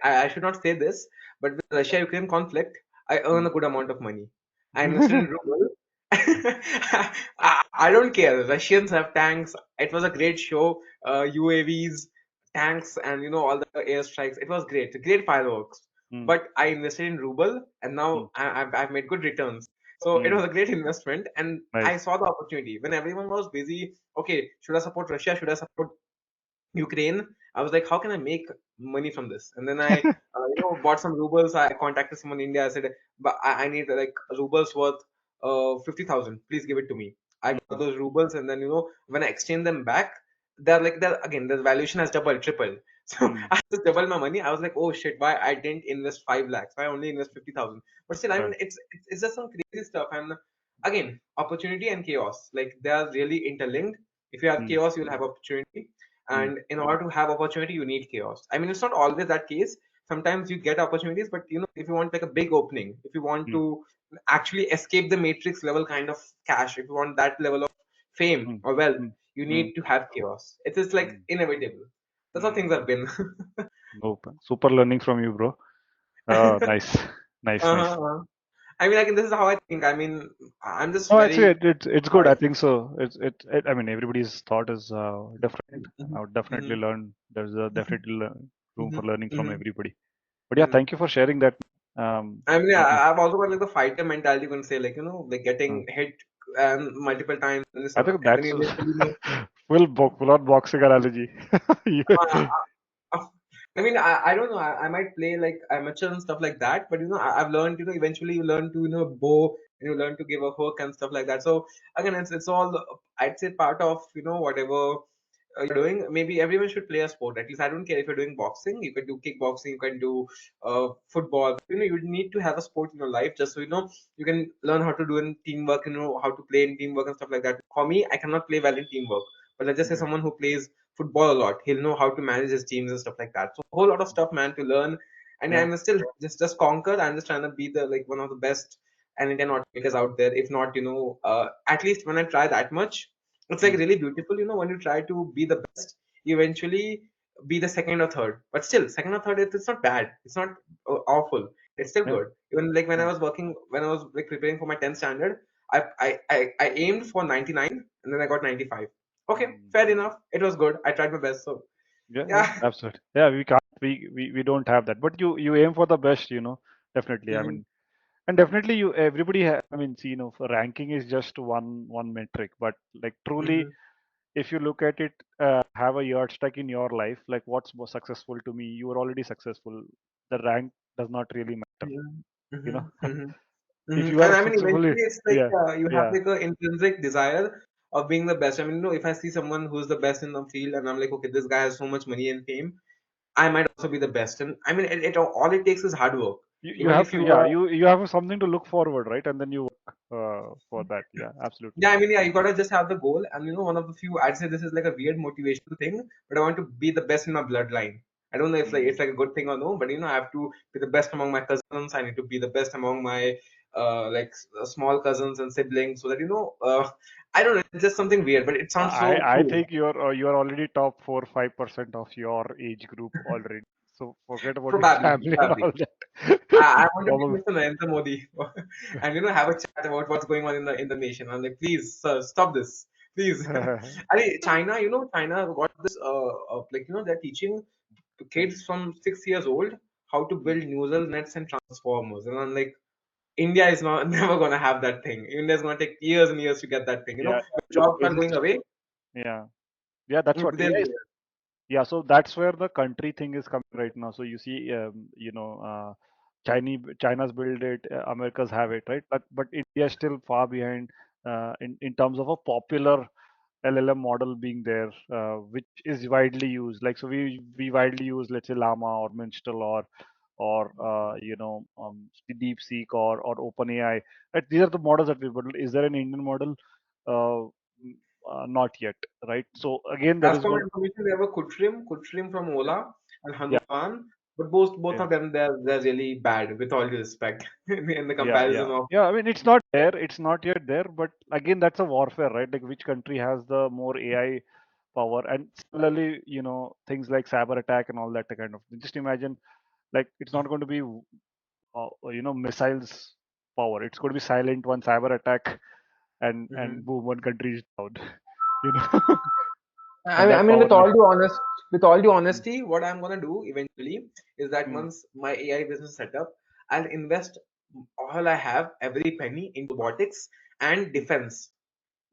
A: I should not say this, but with Russia-Ukraine conflict, I earn
B: mm.
A: a good amount of money. I invested in ruble. I don't care. Russians have tanks. It was a great show. UAVs, tanks, and all the airstrikes. It was great. Great fireworks.
B: Mm,
A: But I invested in ruble, and
B: mm,
A: now I've made good returns. So it was
B: mm.
A: a great investment, and I
B: Nice.
A: saw the opportunity when everyone was busy. Okay, should I support Russia? Should I support Ukraine? I was like, how can I make money from this? And then I, bought some rubles. I contacted someone in India. I said, but I need like rubles worth 50,000. Please give it to me. I got
B: Mm,
A: those rubles, and then when I exchange them back, they're again the valuation has doubled, tripled. So
B: mm.
A: I just doubled my money. I was like, oh shit, why I didn't invest 5 lakhs? Why I only invest 50,000? But still, I mean,
B: Right.
A: it's just some crazy stuff. And again, opportunity and chaos, like they are really interlinked. If you have
B: Mm,
A: chaos, you'll have opportunity,
B: mm,
A: and in order to have opportunity you need chaos. I mean, it's not always that case. Sometimes you get opportunities, but if you want like a big opening, if you want
B: mm,
A: to actually escape the matrix level kind of cash, if you want that level of fame
B: mm,
A: or wealth,
B: mm,
A: you
B: mm,
A: need to have chaos. It is like
B: mm,
A: inevitable. That's how things
B: mm.
A: have been.
B: Nope. Super learning from you, bro. Nice, nice, nice.
A: uh-huh. I mean, like, this is how I think. I mean, I'm just
B: No, actually,
A: very
B: it's good. I think so. I mean, everybody's thought is different. I would definitely
A: Mhm,
B: learn. There's a definitely room for
A: mhm,
B: learning from
A: mhm,
B: everybody. But yeah,
A: mhm.
B: thank you for sharing that. Um,
A: I mean,
B: I mean,
A: I've also got like the fighter mentality. You can say, like, like
B: uh,
A: getting hit multiple times and this,
B: I think
A: and then
B: that's
A: you eventually know.
B: full on boxing analogy.
A: Uh,
B: Yeah.
A: I mean, I don't know. I might play like amateur and stuff like that, but I've learned. Eventually you learn to bow, and you learn to give a hook and stuff like that. So again, it's all, I'd say, part of whatever you're doing. Maybe everyone should play a sport. At least I don't care if you're doing boxing. You can do kickboxing. You can do football. You need to have a sport in your life just so you can learn how to do in teamwork. How to play in teamwork and stuff like that. For me, I cannot play well in teamwork, but let's just say
B: Okay.
A: someone who plays football a lot, he'll know how to manage his teams and stuff like that. So a whole lot of stuff, man, to learn. And
B: Yeah.
A: I'm still just conquer. I'm just trying to be the like one of the best N10 automakers out there. If not, at least when I try that much, it's like
B: Mm.
A: really beautiful. When you try to be the best, you eventually be the second or third. But still, second or third, it's not bad. It's not awful. It's still
B: Yeah.
A: good. Even like
B: Yeah.
A: when I was like preparing for my 10th standard, I aimed for 99 and then I got 95. Okay,
B: Mm.
A: fair enough. It was good. I tried my best. So
B: Yeah. Yeah.
A: yeah.
B: Absolutely. Yeah. We can't. We don't have that. But you aim for the best. Definitely. I
A: Mhm,
B: mean, and definitely everybody. I mean, see, for ranking is just one metric. But like truly,
A: mhm,
B: if you look at it, have a yardstick in your life, like what's more successful to me, you are already successful. The rank does not really matter,
A: mhm,
B: you know.
A: mhm, mhm,
B: If
A: mhm.
B: you
A: And
B: are
A: I mean,
B: successfully,
A: eventually, it's like
B: yeah,
A: you have
B: yeah,
A: like a intrinsic desire of being the best. I mean, if I see someone who's the best in the field, and I'm like, okay, this guy has so much money and fame, I might also be the best. And I mean, it all it takes is hard work.
B: you
A: Even
B: have
A: if
B: to,
A: you
B: yeah, you have something to look forward, right? And then you work. for that. Yeah, absolutely.
A: Yeah, I mean, yeah, you gotta just have the goal. And one of the few, I'd say this is like a weird motivational thing, but I want to be the best in my bloodline. I don't know if like
B: Mm.
A: it's like a good thing or no, but I have to be the best among my cousins. I need to be the best among my small cousins and siblings, so that I don't know, it's just something weird, but it sounds so
B: I
A: true.
B: think you're already top 4-5% of your age group already. So forget about your
A: Probably,
B: family and
A: probably.
B: all that.
A: I want to meet
B: Probably.
A: Mr. Narendra Modi and have a chat about what's going on in the nation. I'm like, please, sir, stop this, please. I mean, China, China got this like they're teaching
B: Mm,
A: kids from 6 years old how to
B: mm.
A: build neural nets and transformers, and I'm like, India is not never gonna have that thing. India's gonna take years and years to get that thing.
B: Yeah.
A: When
B: So
A: jobs
B: is
A: are
B: it?
A: going away,
B: Yeah. Yeah. That's what
A: they'll
B: AI
A: be
B: is.
A: there.
B: Yeah. So that's where the country thing is coming right now. So you see, China's built it, America's have it, right? But India is still far behind in terms of a popular LLM model being there, which is widely used. Like so, we widely use, let's say, Llama or Minstrel or DeepSeek or OpenAI. Right? These are the models that we build. Is there an Indian model? Not yet, right? So again, that
A: As
B: is
A: per my
B: going.
A: information, they have a Kutrim from
B: Yeah,
A: Ola and
B: yeah,
A: Hanuman, but both
B: yeah.
A: of them they're really bad with all due respect in the
B: Yeah, yeah,
A: comparison of.
B: yeah. I mean, it's not there. It's not yet there. But again, that's a warfare, right? Like which country has the more AI power? And similarly, things like cyber attack and all that kind of thing. Just imagine, like, it's not going to be, missiles power. It's going to be silent one cyber attack, and
A: Mhm.
B: boom, one country is down. You know,
A: I
B: and
A: mean, I
B: that
A: mean,
B: power
A: with
B: will.
A: all due with all due
B: Mm,
A: honesty, what I'm gonna do eventually is that
B: mm,
A: once my AI business is set up, I'll invest all I have, every penny, into robotics and
B: mm,
A: defense.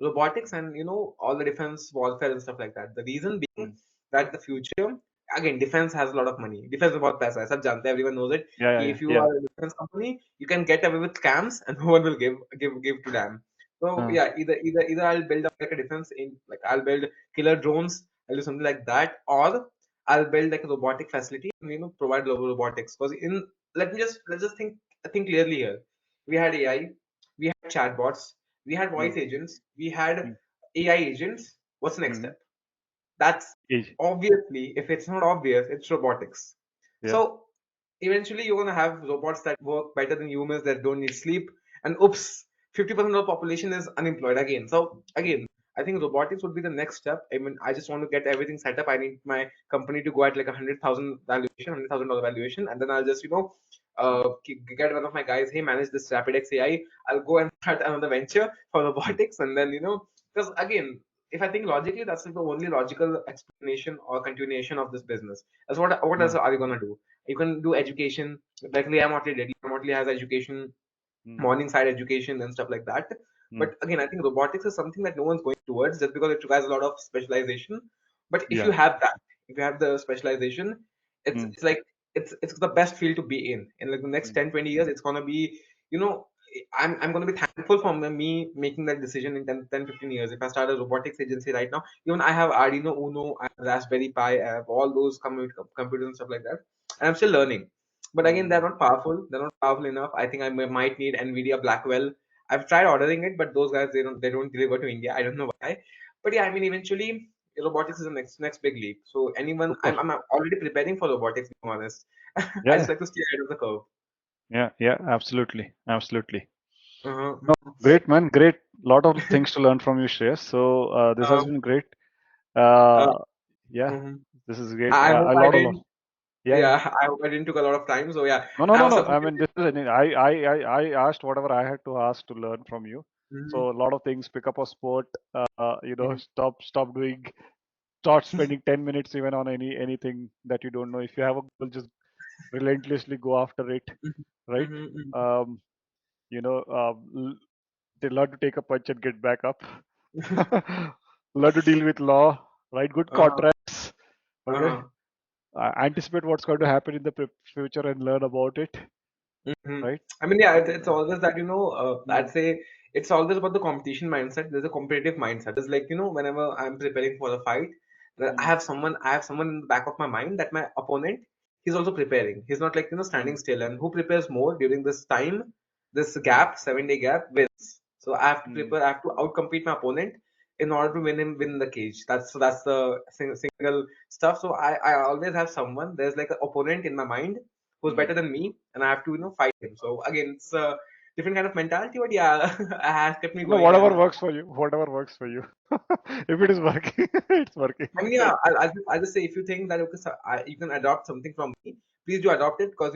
A: Robotics and all the defense warfare and stuff like that. The reason being
B: mm.
A: that the future, again, defense has a lot of money. Defense is about paisa. सब जानते हैं, everyone knows it.
B: Yeah, yeah,
A: कि
B: yeah,
A: if you
B: yeah.
A: are a defense company, you can get away with scams and no one will give to them. So
B: Uh,
A: yeah, either I'll build up like a defense in, like I'll build killer drones, I'll do something like that, or I'll build like a robotic facility and provide global robotics. Because in let's just think clearly here. We had AI, we had chatbots, we had
B: mm,
A: voice agents, we had
B: mm,
A: AI agents. What's the next
B: mm.
A: step? That's
B: Age.
A: obviously, if it's not obvious, it's robotics.
B: Yeah.
A: So eventually, you're gonna have robots that work better than humans that don't need sleep. And oops, 50% of the population is unemployed again. So again, I think robotics would be the next step. I mean, I just want to get everything set up. I need my company to go at like 100,000 valuation, $100,000 valuation, and then I'll just
B: Mm,
A: get one of my guys. Hey, manage this RapidX AI. I'll go and start another venture for
B: mm,
A: robotics, and then because again, if I think logically, that's like the only logical explanation or continuation of this business. That's what else
B: mm,
A: are you gonna do? You can do education, like Liam Motley did. Liam Motley has education,
B: mm,
A: morning side education and stuff like that.
B: mm.
A: But again, I think robotics is something that no one's going towards just because it requires a lot of specialization. But if you
B: Yeah.
A: have that, if you have the specialization, it's
B: Mm,
A: it's like it's the best field to be in like the next
B: mm,
A: 10-20 years. It's gonna be, you know I'm gonna be thankful for me making that decision in 10-15 years. If I start a robotics agency right now, even I have Arduino Uno, I have Raspberry Pi, I have all those computers and stuff like that, and I'm still learning. But again, they're
B: mm.
A: not powerful. They're not powerful enough. I think I might need Nvidia Blackwell. I've tried ordering it, but those guys they don't deliver to India. I don't know why. But yeah, I mean, eventually robotics is the next big leap. So anyone,
B: Of
A: I'm
B: course.
A: I'm already preparing for robotics. To be honest, I just
B: Yeah.
A: like to stay ahead of the curve.
B: Yeah. Yeah. Absolutely. Absolutely.
A: Uh-huh.
B: No, great, man. Great. Lot of things to learn from you, Shreyas. So this has
A: Um,
B: been great.
A: uh,
B: Uh, yeah,
A: mhm.
B: this is great.
A: I hope
B: A
A: I
B: lot, a lot.
A: didn't.
B: Yeah, yeah.
A: Yeah, I hope I didn't took a lot of time. So yeah,
B: No, no,
A: I
B: no,
A: have
B: no. I
A: submitted
B: mean,
A: it
B: this is
A: to.
B: I asked whatever I had to ask to learn from you.
A: Mhm,
B: So a lot of things. Pick up a sport.
A: mhm.
B: Stop doing. Start spending 10 minutes even on anything that you don't know. If you have a goal, just relentlessly go after it.
A: Mhm,
B: Right.
A: mhm, mhm.
B: Um, they learn to take a punch and get back up. Learn to deal with law. Write good
A: Uh-huh,
B: contracts. Okay.
A: uh-huh.
B: Anticipate what's going to happen in the future and learn about it.
A: Mhm.
B: Right.
A: I mean, yeah, it's
B: Uh,
A: always that,
B: mm,
A: I'd say it's always about the competition mindset. There's a competitive mindset. It's like, whenever I'm preparing for a fight, that
B: mm,
A: I have someone in the back of my mind that my opponent, he's also preparing. He's not like,
B: mm,
A: standing still. And who prepares more during this time, this
B: mm,
A: gap, 7-day gap, wins. So I have to
B: mm,
A: prepare, I have to outcompete my opponent in order to win the cage. That's the single stuff. So I always have someone. There's like an opponent in my mind who's
B: mm.
A: better than me, and I have to fight him. So again, it's a different kind of mentality, but yeah, it has kept me
B: No,
A: going.
B: whatever
A: And
B: works for you, whatever works for you. If it is working, it's working.
A: I mean, yeah, I'll just say if you think that okay, so you can adopt something from me, please do adopt it because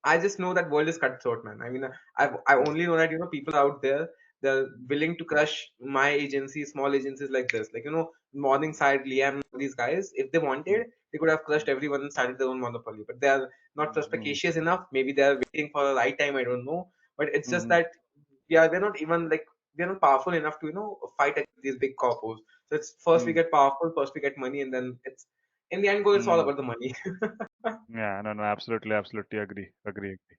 A: I just know that world is cutthroat, man. I mean, I
B: Mm,
A: only know that people out there they're willing to crush my agency, small agencies like this, like Morning Side, Liam, these guys. If they
B: mm,
A: wanted, they could have crushed everyone and started their own monopoly, but they are not
B: mm,
A: perspicacious enough. Maybe they are waiting for the right time. I don't know, but it's just
B: mm,
A: that yeah, they're not even like they're not powerful enough to fight against these big corpos. So it's first we
B: mm,
A: get powerful, first we get money, and then it's in the end goal. It's all
B: mm.
A: about the money.
B: Yeah, no, no, absolutely, absolutely agree, agree, agree.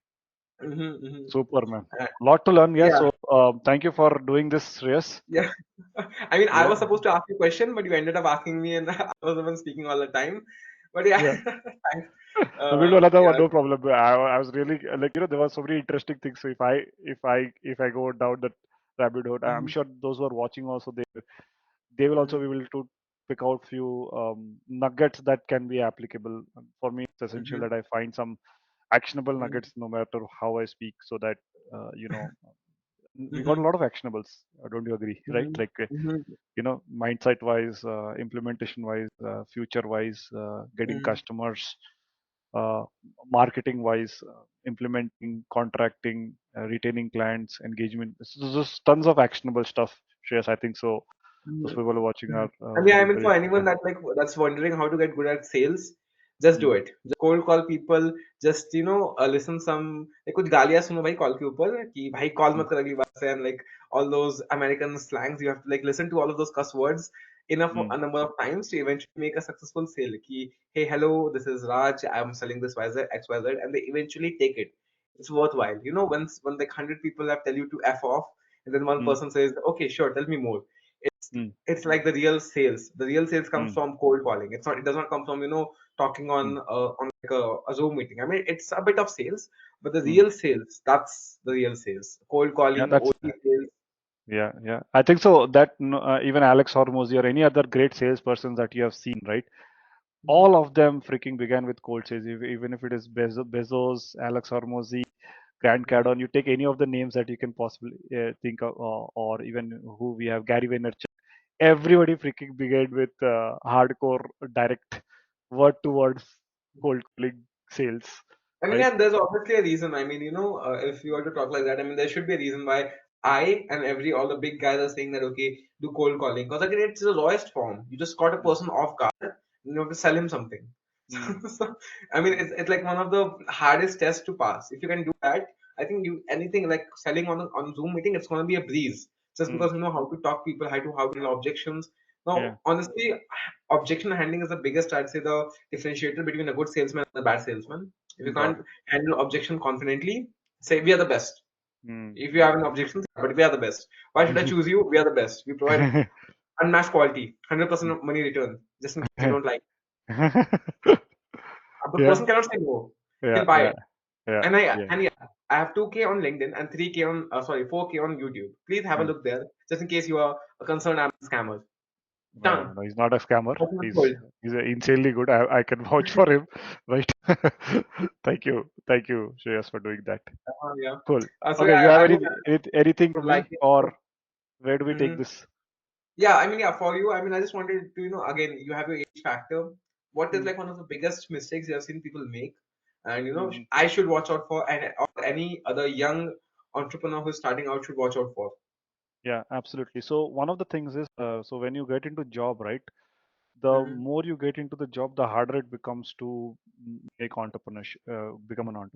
A: Hmm.
B: Super, man. Lot to learn, yeah.
A: Yeah,
B: So, thank you for doing this, Shreyas.
A: yeah. I mean, I
B: Yeah,
A: was supposed to ask you a question, but you ended up asking me, and I was the one speaking all the time. But yeah,
B: yeah.
A: thanks.
B: We'll do another one,
A: Yeah.
B: no problem. I was really like, there were so many interesting things. So if I go down that rabbit hole, I'm
A: Hmm.
B: sure those who are watching also they will also
A: Hmm.
B: be able to pick out few nuggets that can be applicable. For me, it's essential
A: Hmm.
B: that I find some actionable
A: Hmm.
B: nuggets no matter how I speak, so that we got a
A: Hmm.
B: lot of actionables. Don't you agree? Right?
A: Hmm.
B: Like
A: Hmm.
B: mindset wise, implementation wise, future wise, getting
A: Hmm.
B: customers, uh, marketing wise, implementing, contracting, retaining clients, engagement. There's just tons of actionable stuff. Shreyas, I think so. Those
A: Hmm.
B: people who are watching
A: Mhm.
B: are
A: And yeah, I
B: very,
A: mean,
B: very
A: for
B: yeah.
A: anyone that's wondering how to get good at sales, just do
B: Mm,
A: it. Just cold call people. Just listen some like कुछ गालियाँ सुनो भाई call के ऊपर कि भाई call
B: mm,
A: मत कर अगली बार से and like all those American slangs you have to like listen to all of those cuss words enough
B: mm,
A: a number of times to eventually make a successful sale. कि hey hello this is Raj I'm selling this YZ XYZ and they eventually take it. It's worthwhile. When like 100 people have tell you to f off and then one
B: mm,
A: person says okay sure tell me more
B: mm,
A: it's like the real sales. The real sales comes
B: mm,
A: from cold calling. It does not come from talking
B: mm,
A: on like a Zoom meeting. I mean, it's a bit of sales, but the
B: mm.
A: real sales that's the real sales. Cold
B: Yeah,
A: calling,
B: that's
A: OT sales.
B: yeah, yeah. I think so. That even Alex Hormozy or any other great salesperson that you have seen, right?
A: Mhm,
B: All of them freaking began with cold sales. Even if it is Bezos, Alex Hormozy, Grant
A: mhm,
B: Cardone, you take any of the names that you can possibly think of, or even who we have, Gary Vaynerchuk. Everybody freaking began with hardcore, direct, word to word cold calling sales,
A: I mean,
B: right?
A: yeah, there's obviously a reason. I mean, if you were to talk like that, I mean, there should be a reason why I and all the big guys are saying that, okay, do cold calling. Because again, it's the rawest form. You just caught a
B: Mm,
A: person off guard and you have to sell him something.
B: mm,
A: So, I mean,
B: mm,
A: it's like one of the hardest tests to pass. If you can do that, I think anything like selling on Zoom meeting, it's going to be a breeze. Just
B: mm,
A: because you know how to talk people, how to handle objections. Now,
B: yeah.
A: honestly, objection handling is the biggest, I'd say, the differentiator between a good salesman and a bad salesman. If you
B: Got
A: can't handle objection confidently, say we are the best.
B: it.
A: If you have an objection, but we are the best. Why should I
B: Mm.
A: choose you? We are the best. We provide unmatched quality, 100% of money return, just in case you don't like. The
B: Yeah,
A: person cannot say no.
B: yeah,
A: He'll buy
B: yeah,
A: it.
B: yeah,
A: And I
B: yeah.
A: and yeah, I have 2K on LinkedIn and 3K on 4K on YouTube. Please have a
B: Mm.
A: look there, just in case you are concerned I'm a scammer.
B: No, no,
A: Done.
B: no. He's not a scammer.
A: Person is
B: He's
A: sold.
B: he's insanely good. I can vouch for him. Right. Thank you, Shreyas, for doing that.
A: Yeah.
B: Cool.
A: So
B: Okay,
A: yeah,
B: you have
A: I hope
B: anything for
A: you like
B: me,
A: it.
B: or where do we take
A: Mhm.
B: this?
A: Yeah, I mean, yeah, for you, I mean, I just wanted to, again, you have your age factor. What is
B: Mm,
A: like one of the biggest mistakes you have seen people make? And,
B: mhm.
A: I should watch out for, and or any other young entrepreneur who's starting out should watch out for.
B: Yeah, absolutely. So one of the things is, so when you get into job, right? The
A: Mm-hmm.
B: more you get into the job, the harder it becomes to make entrepreneurship, become an entrepreneur.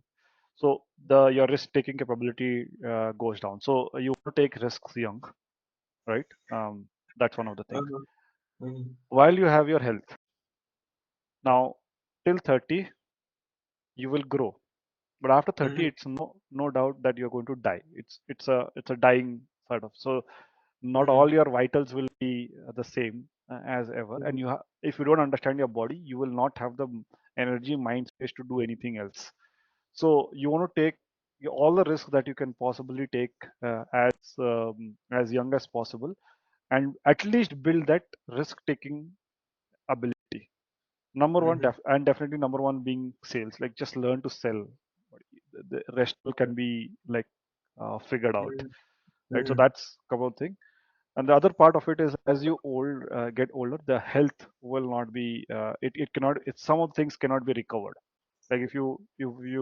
B: So the your risk taking capability goes down. So you want to take risks young, right? That's one of the things.
A: Uh-huh. Mm-hmm.
B: While you have your health, now till 30 you will grow, but after 30
A: Mm-hmm.
B: it's no doubt that you're going to die. It's a dying sort of. So not
A: Mm-hmm.
B: all your vitals will be the same as ever, and if you don't understand your body, you will not have the energy, mind space to do anything else. So you want to take all the risks that you can possibly take as young as possible, and at least build that risk taking ability. Number one,
A: Mhm.
B: and definitely number one being sales. Like just learn to sell. The rest can be like figured out,
A: Mhm.
B: right? So
A: Mhm.
B: that's a couple of things. And the other part of it is, as you get older, the health will not be it cannot it some of things cannot be recovered. Like if you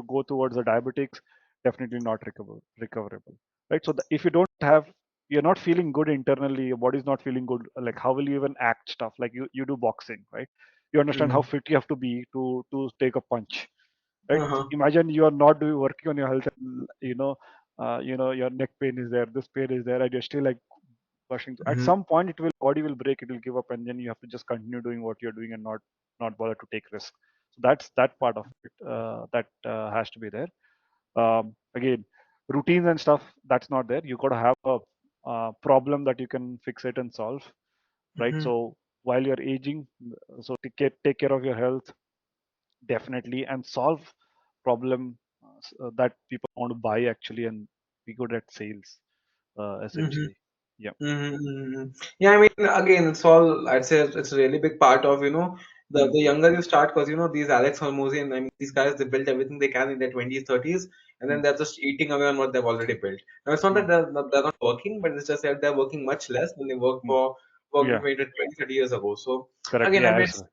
B: go towards the diabetics, definitely not recoverable, right? So if you don't have, you're not feeling good internally, your body's not feeling good, like how will you even act stuff? Like you do boxing, right? You understand how
A: Mhm.
B: fit you have to be to take a punch, right?
A: Uh-huh.
B: Imagine you are not doing working on your health, and your neck pain is there, this pain is there, and you're still like pushing. At
A: Mhm.
B: some point, it will body will break, it will give up, and then you have to just continue doing what you're doing and not bother to take risk. So that's that part of it that has to be there. Again, routines and stuff, that's not there. You got to have a problem that you can fix it and solve, right?
A: Mhm.
B: So while you're aging, so take care of your health, definitely, and solve problem that people want to buy actually, and be good at sales
A: Mhm.
B: essentially. Yeah.
A: Mm-hmm. Yeah, I mean, again, it's all, I'd say it's a really big part of, the
B: Mm,
A: younger you start, because, these Alex Hormozian, I mean, these guys, they built everything they can in their 20s, 30s, and then
B: mm,
A: they're just eating away on what they've already built. Now, it's not that
B: mm,
A: they're not working, but it's just that they're working much less than they
B: mm.
A: worked
B: Yeah,
A: between 20, 30 years ago. So,
B: correct.
A: again, I
B: Yeah,
A: mean,
B: yes.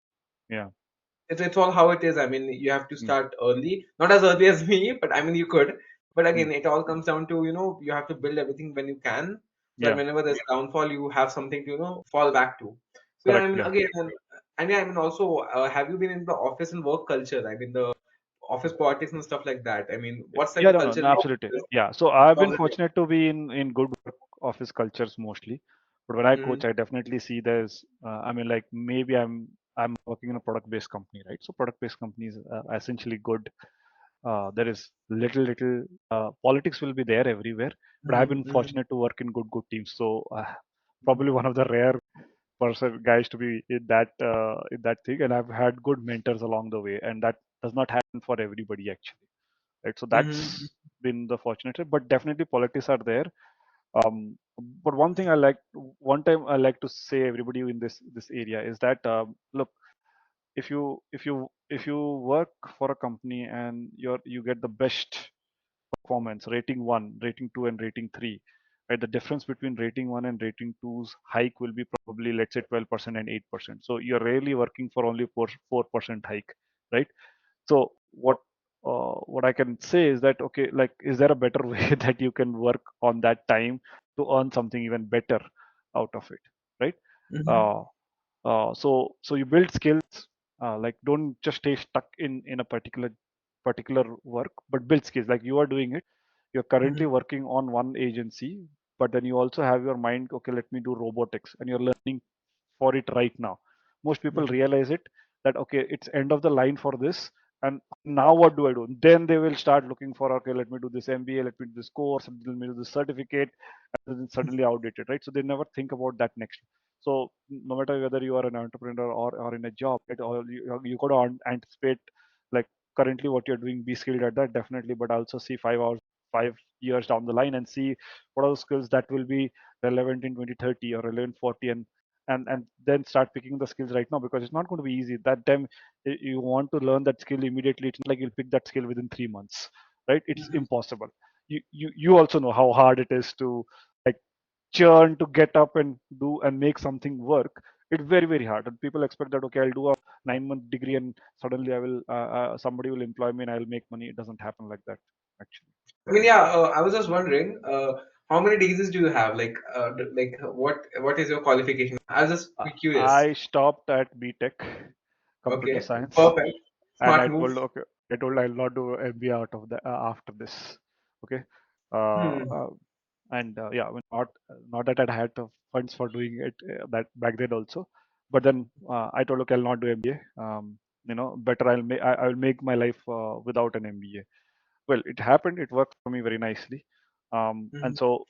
B: Yeah.
A: it's all how it is. I mean, you have to
B: Mm,
A: start early, not as early as me, but I mean, you could. But
B: mm.
A: again, it all comes down to, you have to build everything when you can, so that
B: Yeah,
A: whenever there's a downfall, you have something to, fall back to. So yeah, I
B: correct.
A: mean,
B: Yeah.
A: again, and yeah, I mean, also, have you been in the office and work culture? I mean, the office politics and stuff like that. I mean, what's like
B: Yeah,
A: the
B: no, no,
A: culture
B: no,
A: in the
B: absolutely.
A: office?
B: Yeah. So I've been
A: How's it?
B: fortunate to be in good work office cultures mostly. But when I
A: Mm-hmm.
B: coach, I definitely see there's, I mean, like maybe I'm working in a product-based company, right? So product-based companies are essentially good. There is little politics will be there everywhere, but I've been
A: Mm-hmm.
B: fortunate to work in good teams. So probably one of the rare person guys to be in that thing, and I've had good mentors along the way, and that does not happen for everybody actually, right? So
A: Mm-hmm.
B: that's been the fortunate, but definitely politics are there. um, but one time I like to say everybody in this area is that look, if you work for a company and you get the best performance, rating 1, rating 2, and rating 3, right? The difference between rating 1 and rating two's hike will be probably, let's say, 12% and 8%. So you're really working for only 4% hike, right? So what I can say is that, okay, like, is there a better way that you can work on that time to earn something even better out of it, right?
A: Mm-hmm.
B: Uh, so you build skills, like don't just stay stuck in a particular work, but build skills. Like you are doing it, you're currently
A: Mm-hmm.
B: working on one agency, but then you also have your mind, okay, let me do robotics, and you're learning for it right now. Most people realize it, that okay, it's end of the line for this, and now what do I do? Then they will start looking for, okay, let me do this MBA, let me do this course, let me do this certificate, and then suddenly outdated, right? So they never think about that next. So no matter whether you are an entrepreneur or in a job, right, or you got to anticipate, like, currently what you're doing, be skilled at that, definitely, but also see 5 years down the line, and see what are the skills that will be relevant in 2030 or relevant 40, and then start picking the skills right now, because it's not going to be easy that time. You want to learn that skill immediately, it's not like you'll pick that skill within 3 months, right? It's
A: Mm-hmm.
B: impossible. You also know how hard it is to, like, churn, to get up and do and make something work. It's very very hard, and people expect that, okay, I'll do a 9-month degree and suddenly I will somebody will employ me and I'll make money. It doesn't happen like that actually.
A: I mean, yeah, I was just wondering, how many degrees do you have? Like, what is your qualification? I was just be curious.
B: I stopped at BTech, computer
A: Okay,
B: science,
A: perfect,
B: and
A: smart
B: I
A: move.
B: told, okay, I told I'll not do MBA out of the after this. Okay, uh,
A: Hmm.
B: uh, and yeah, I mean, not that I had the funds for doing it that back then also, but then I told, okay, I'll not do MBA. Better I will make my life without an MBA. Well, it happened. It worked for me very nicely, and
A: Hmm.
B: so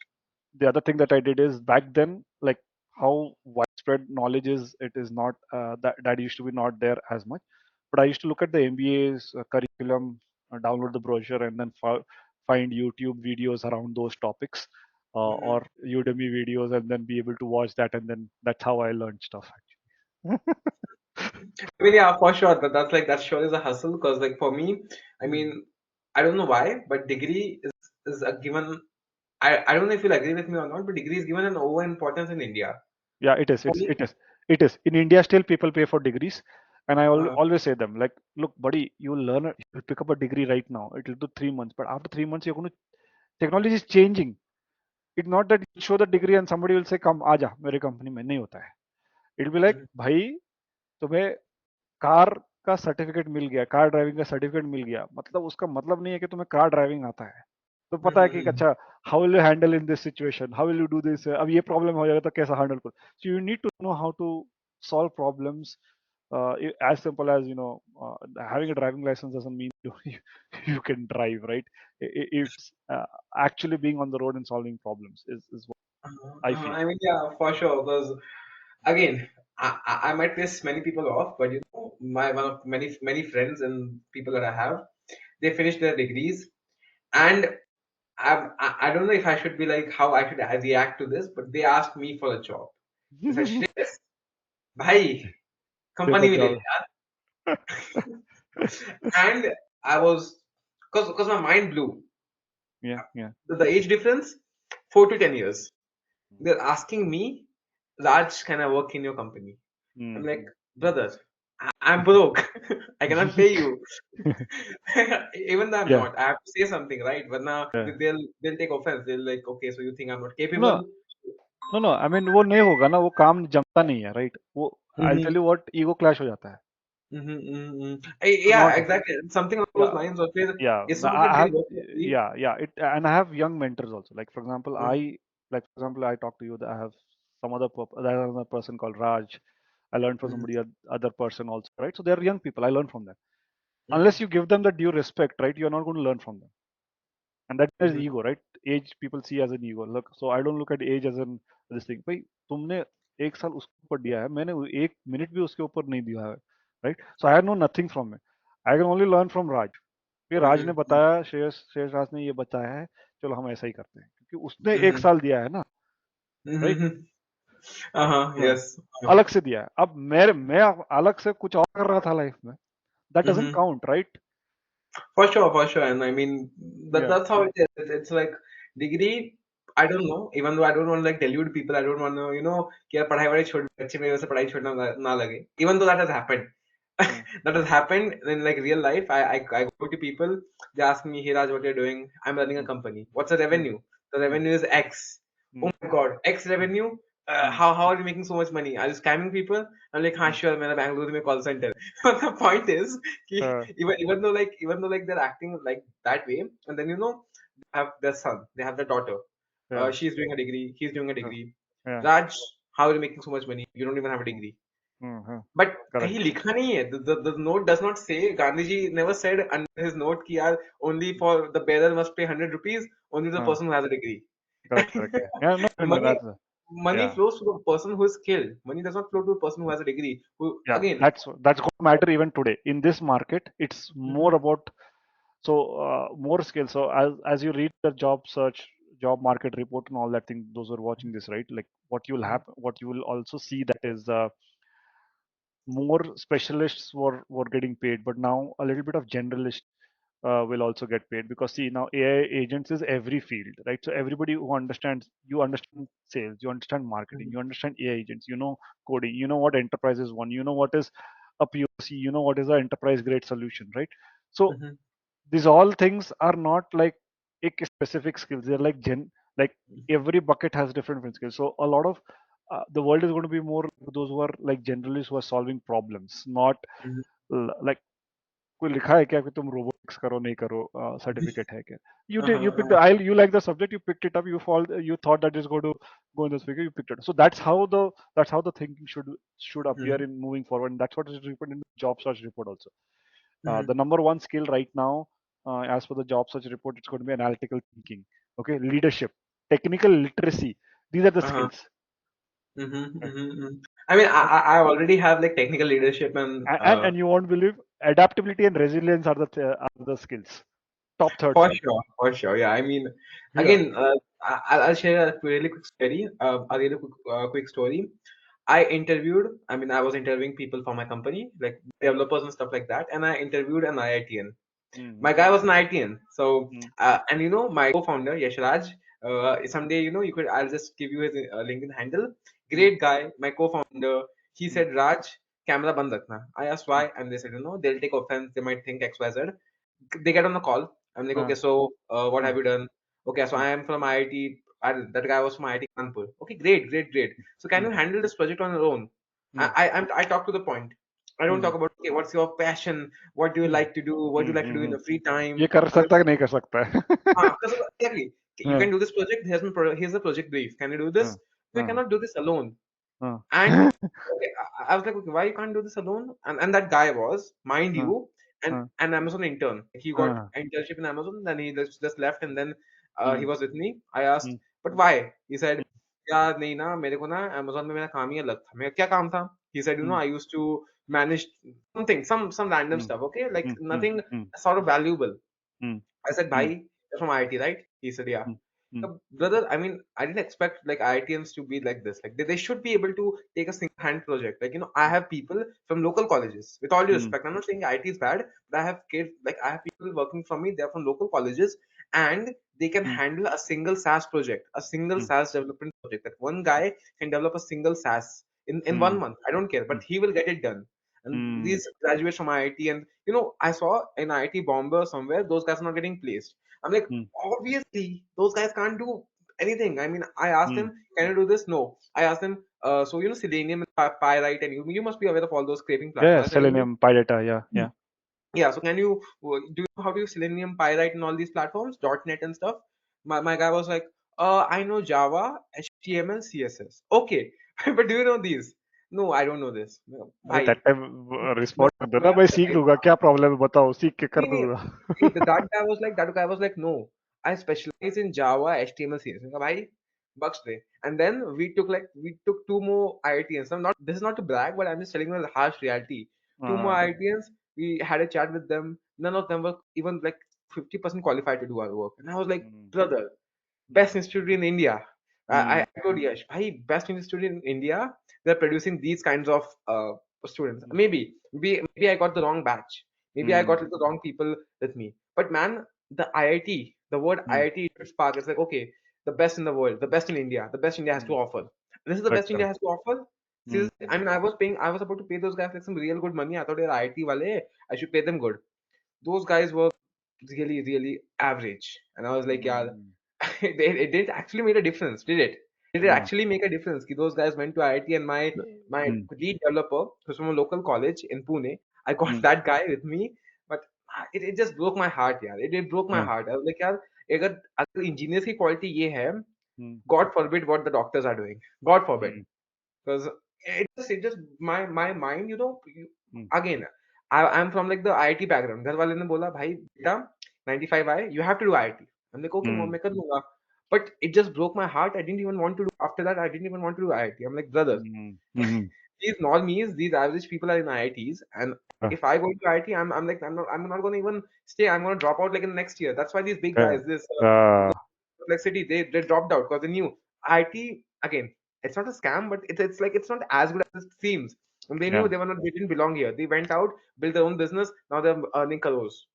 B: the other thing that I did is, back then, like, how widespread knowledge is, it is not that used to be not there as much. But I used to look at the MBA's curriculum, download the brochure, and then find YouTube videos around those topics,
A: Mhm.
B: or Udemy videos, and then be able to watch that, and then that's how I learned stuff actually.
A: I mean, yeah, for sure. That sure is a hustle because like for me, I
B: Hmm.
A: mean, I don't know why, but degree is a given. I don't know if you'll agree with me or not, but degree is given an over importance in India.
B: Yeah, it is.
A: For
B: It's
A: me,
B: it is. It is. In India, still people pay for degrees, and I
A: uh,
B: always say them like, look, buddy, you'll pick up a degree right now. It'll do 3 months, but after 3 months, you're going to technology is changing. It's not that you show the degree and somebody will say, come, आजा मेरे company में नहीं होता है. It'll be like,
A: mhm,
B: भाई तुम्हें car का certificate मिल गया, कार ड्राइविंग का सर्टिफिकेट मिल गया, मतलब उसका मतलब नहीं है कि तुम्हें कार ड्राइविंग आता है. तो पता है कि
A: mhm,
B: अच्छा, how will you handle in this situation, how will you do this, अब ये प्रॉब्लम हो जाएगा तो कैसा हैंडल करो. So you need to know how to solve problems. As simple as having a driving license doesn't mean you can drive, right? It's actually being on the road and solving problems is what I feel.
A: I mean, yeah, for sure. Because again, I might piss many people off, but my one of many friends and people that I have, they finished their degrees, and I don't know if I should be like how I should react to this, but they asked me for a job. They said, Shreyas, bhai,
B: Did the
A: company will
B: job.
A: yaar. And I was, because my mind blew.
B: Yeah, yeah.
A: The age difference, 4 to 10 years. They're asking me, Raj, can I work in your company? I'm like,
B: Mm-hmm.
A: brother, I'm broke. I cannot pay you. Even though I'm
B: Yeah,
A: not, I have to say something, right? But now
B: yeah.
A: they'll take offense. They'll like, okay, so you think I'm not
B: No,
A: capable?
B: no, no. I mean, वो नहीं होगा ना, वो काम जमता नहीं है, right? वो I'll
A: Mm-hmm,
B: tell you what, ego clash हो जाता है.
A: mm-hmm, mm-hmm.
B: So
A: Yeah,
B: not,
A: exactly. Something along those
B: yeah,
A: lines. Or
B: yeah.
A: it's not that
B: I have,
A: they'll work for free.
B: yeah, yeah. And I have young mentors also.
A: Mm-hmm,
B: Like for example, I talk to you. That I have there's another person called Raj. I learned from
A: mm-hmm,
B: other person also, right? So they're young people. I learn from them.
A: mm-hmm,
B: Unless you give them the due respect, right? You're not going to learn from them. And that is
A: mm-hmm,
B: ego, right? Age people see as an ego. Look, so I don't look at age as an this thing. भाई तुमने 1 साल उसके ऊपर दिया है, मैंने 1 minute भी उसके ऊपर नहीं दिया है, right? So I know nothing from it. I can only learn from Raj. फिर राज ने
A: mm-hmm,
B: बताया, श्रेयस राज ने ये बताया है, चलो हम ऐसा ही करते हैं, क्योंकि उसने एक
A: mm-hmm,
B: साल दिया है ना, राइट?
A: mm-hmm. Uh-huh,
B: हाँ,
A: yes.
B: अलग से दिया है. अब मैं अलग से कुछ और कर रहा था लाइफ में, that doesn't
A: Mm-hmm.
B: Count, right?
A: For sure. And I mean,
B: या
A: that's how it is. It's like degree. I don't know. Even though I don't want to like delude people, I don't want to, कि यार पढ़ाई वढ़ाई छोड़ अच्छी मेरे वजह से पढ़ाई छोड़ना ना लगे. Even though that has happened, that has happened in like real life. I go to people. They ask me, "Hey Raj, what you're doing? I'm running a company. What's the revenue? The revenue is X. Oh my God, X revenue. How are you making so much money? Are you scamming people? I'm like, हाँ sure. मेरा Bangalore में call center. The point is, कि even though like they're acting like that way, and then they have their son, they have their daughter.
B: या
A: She's doing a degree. He's doing a
B: या
A: degree.
B: या
A: Raj, how are you making so much money? You don't even have a degree. But कहीं
B: correct.
A: लिखा नहीं है. The note does not say. Gandhi ji never said under his note कि यार only for the bearer must pay 100 rupees. Only the
B: हाँ,
A: person who has a degree.
B: Correct, correct. या no, no, no,
A: money
B: that's
A: money
B: या
A: flows to the person who is skilled. Money does not flow to the person who has a degree. Who
B: yeah,
A: again.
B: that's going to matter even today in this market. It's more
A: Mhm,
B: about, so more skill. So as you read the job search, job market report and all that thing, those who are watching this, right? Like what you will also see that is more specialists were getting paid, but now a little bit of generalist will also get paid, because see, now AI agents is every field, right? So everybody who understands, you understand sales, you understand marketing,
A: mhm,
B: you understand AI agents, coding, you know what enterprises want, you know what is a POC, you know what is an enterprise grade solution, right? So
A: mhm,
B: these all things are not like एक specific skills, they're like like every bucket has different skills. So a lot of the world is going to be more those who are like generalists who are solving problems, not
A: mhm,
B: like कोई लिखा है क्या कि तुम robotics करो नहीं करो, certificate है क्या? You picked
A: uh-huh,
B: you like the subject, you picked it up, you thought that is going to go in this figure, you picked it. So that's how the thinking should appear
A: mhm,
B: in moving forward, and that's what is reported in the job search report also.
A: mhm,
B: The number one skill right now, as per the job search report, it's going to be analytical thinking, okay, leadership, technical literacy. These are the
A: uh-huh,
B: skills.
A: mhm, mhm, mhm. I mean, I already have like technical leadership and
B: And you won't believe, adaptability and resilience are the skills. top third
A: For
B: seat.
A: sure, for sure. Yeah, I mean,
B: Yeah.
A: again, I'll share a really quick story. Quick story. I interviewed. I mean, I was interviewing people for my company, like developers and stuff like that, and I interviewed an IITian.
B: Mm-hmm.
A: My guy was an IITian. So,
B: Mm-hmm.
A: and my co-founder Yash Raj. Someday, you could. I'll just give you his LinkedIn handle. Great guy. My co-founder. He
B: Mm-hmm.
A: said, Raj, camera band rakhna. I asked why, and they said, they'll take offense. They might think X, Y, Z. They get on the call. I'm like, okay, so what have you done? Okay, so I am from IIT. That guy was from IIT Kanpur. Okay, great, great, great. So can you handle this project on your own? I talk to the point. I don't talk about, okay, what's your passion? What do you like to do? What do you like to do in
B: Mm-hmm.
A: the free time?
B: ये कर सकता है कि नहीं कर सकता है?
A: Because exactly, you
B: हाँ,
A: can do this project. Here's the project brief. Can you do
B: हाँ,
A: this? You
B: हाँ,
A: cannot do this alone.
B: हाँ,
A: And okay, I was like, okay, why you can't do this alone? And that guy was, mind
B: हाँ,
A: you,
B: हाँ,
A: an Amazon intern. He got
B: हाँ,
A: internship in Amazon, then he just left, and then he
B: hmm,
A: was with me. I asked,
B: hmm,
A: but why? He said, यार नहीं ना मेरे को ना Amazon में मेरा काम ही अलग था. मेरा क्या काम था? He said,
B: hmm,
A: I used to manage something, some random
B: hmm,
A: stuff. Okay, like
B: hmm,
A: nothing
B: hmm,
A: sort of valuable.
B: Hmm,
A: I said,
B: hmm,
A: bhai, you're from IIT, right? He said, yeah.
B: Hmm, hmm,
A: Brother, I mean, I didn't expect like IITians to be like this. Like they should be able to take a single hand project. Like, I have people from local colleges. With all due
B: hmm,
A: respect, I'm not saying IT is bad, but I have kids, like I have people working for me, they're from local colleges, and they can
B: hmm,
A: handle a single SaaS project, a single
B: hmm,
A: SaaS development project. That one guy can develop a single SaaS in
B: hmm,
A: 1 month. I don't care, but he will get it done. And
B: hmm,
A: these graduates from IIT, and I saw in IIT Bombay or somewhere, those guys are not getting placed. I'm like,
B: hmm,
A: obviously, those guys can't do anything. I mean, I asked
B: hmm,
A: him, can you do this? No. I asked him, so selenium and pyrite, and you must be aware of all those scraping
B: yeah,
A: platforms. I said,
B: Selenium, PyData, yeah, yeah.
A: yeah. So can you do you know how to use selenium, pyrite, and all these platforms, .NET and stuff? My guy was like, I know Java, HTML, CSS. Okay, but do you know these? No, I don't know this.
B: अरे
A: Bhai,
B: that time
A: मैं
B: respond कर दो
A: मैं
B: ना, मैं
A: आपसे
B: सीख
A: भाई
B: लूंगा, क्या प्रॉब्लम है बताओ, सीख के
A: नहीं
B: कर
A: नहीं
B: दूंगा.
A: that guy was like, no, I specialize in Java, HTML, CSS. मैंने कहा, भाई bucks day. And then we took two more IITians. I'm not This is not to brag, but I'm just telling you the harsh reality. Two more
B: हाँ,
A: IITians. We had a chat with them. None of them were even like 50% qualified to do our work. And I was like,
B: hmm,
A: brother,
B: hmm,
A: best institute in India. I
B: hmm,
A: told Yash, bhai, best institute in India. They're producing these kinds of students. Maybe I got the wrong batch. Maybe I
B: hmm,
A: got the wrong people with me. But man, the IIT, the word
B: hmm,
A: IIT should spark. It's like, okay, the best in the world, the best in India, the best India has to
B: hmm,
A: offer. This is the best
B: अच्छा,
A: India has to offer.
B: Hmm,
A: Seriously, I mean, I was about to pay those guys like some real good money. I thought they're IIT wale, I should pay them good. Those guys were really, really average. And I was like, yeah,
B: hmm,
A: it didn't actually make a difference, did it? Did it
B: hmm,
A: actually make a difference? Ki those guys went to IIT, and my
B: hmm,
A: lead developer, who's from a local college in Pune, I got
B: hmm,
A: that guy with me, but it just broke my heart, yeah. It broke my
B: हाँ,
A: heart. I was like, यार, अगर engineers की quality ये है,
B: हम्म,
A: God forbid what the doctors are doing. God forbid,
B: hmm,
A: because it just my mind,
B: hmm,
A: again, I'm from like the IIT background. घर वाले ने बोला भाई बेटा 95 आए, you have to do IIT. I'm like, okay mom,
B: हम्म,
A: मैं कर लूंगा. But it just broke my heart. I didn't even want to do after that. I didn't even want to do IIT. I'm like, brother,
B: hmm, hmm,
A: these normies, these average people are in IITs, and
B: हाँ,
A: if I go into IIT, I'm like, I'm not going to even stay. I'm going to drop out like in the next year. That's why these big
B: हाँ,
A: guys, this
B: हाँ,
A: complexity, they dropped out because they knew IT again. It's not a scam, but it's like it's not as good as it seems. And they knew
B: yeah,
A: they didn't belong here. They went out, built their own business. Now they're earning crores.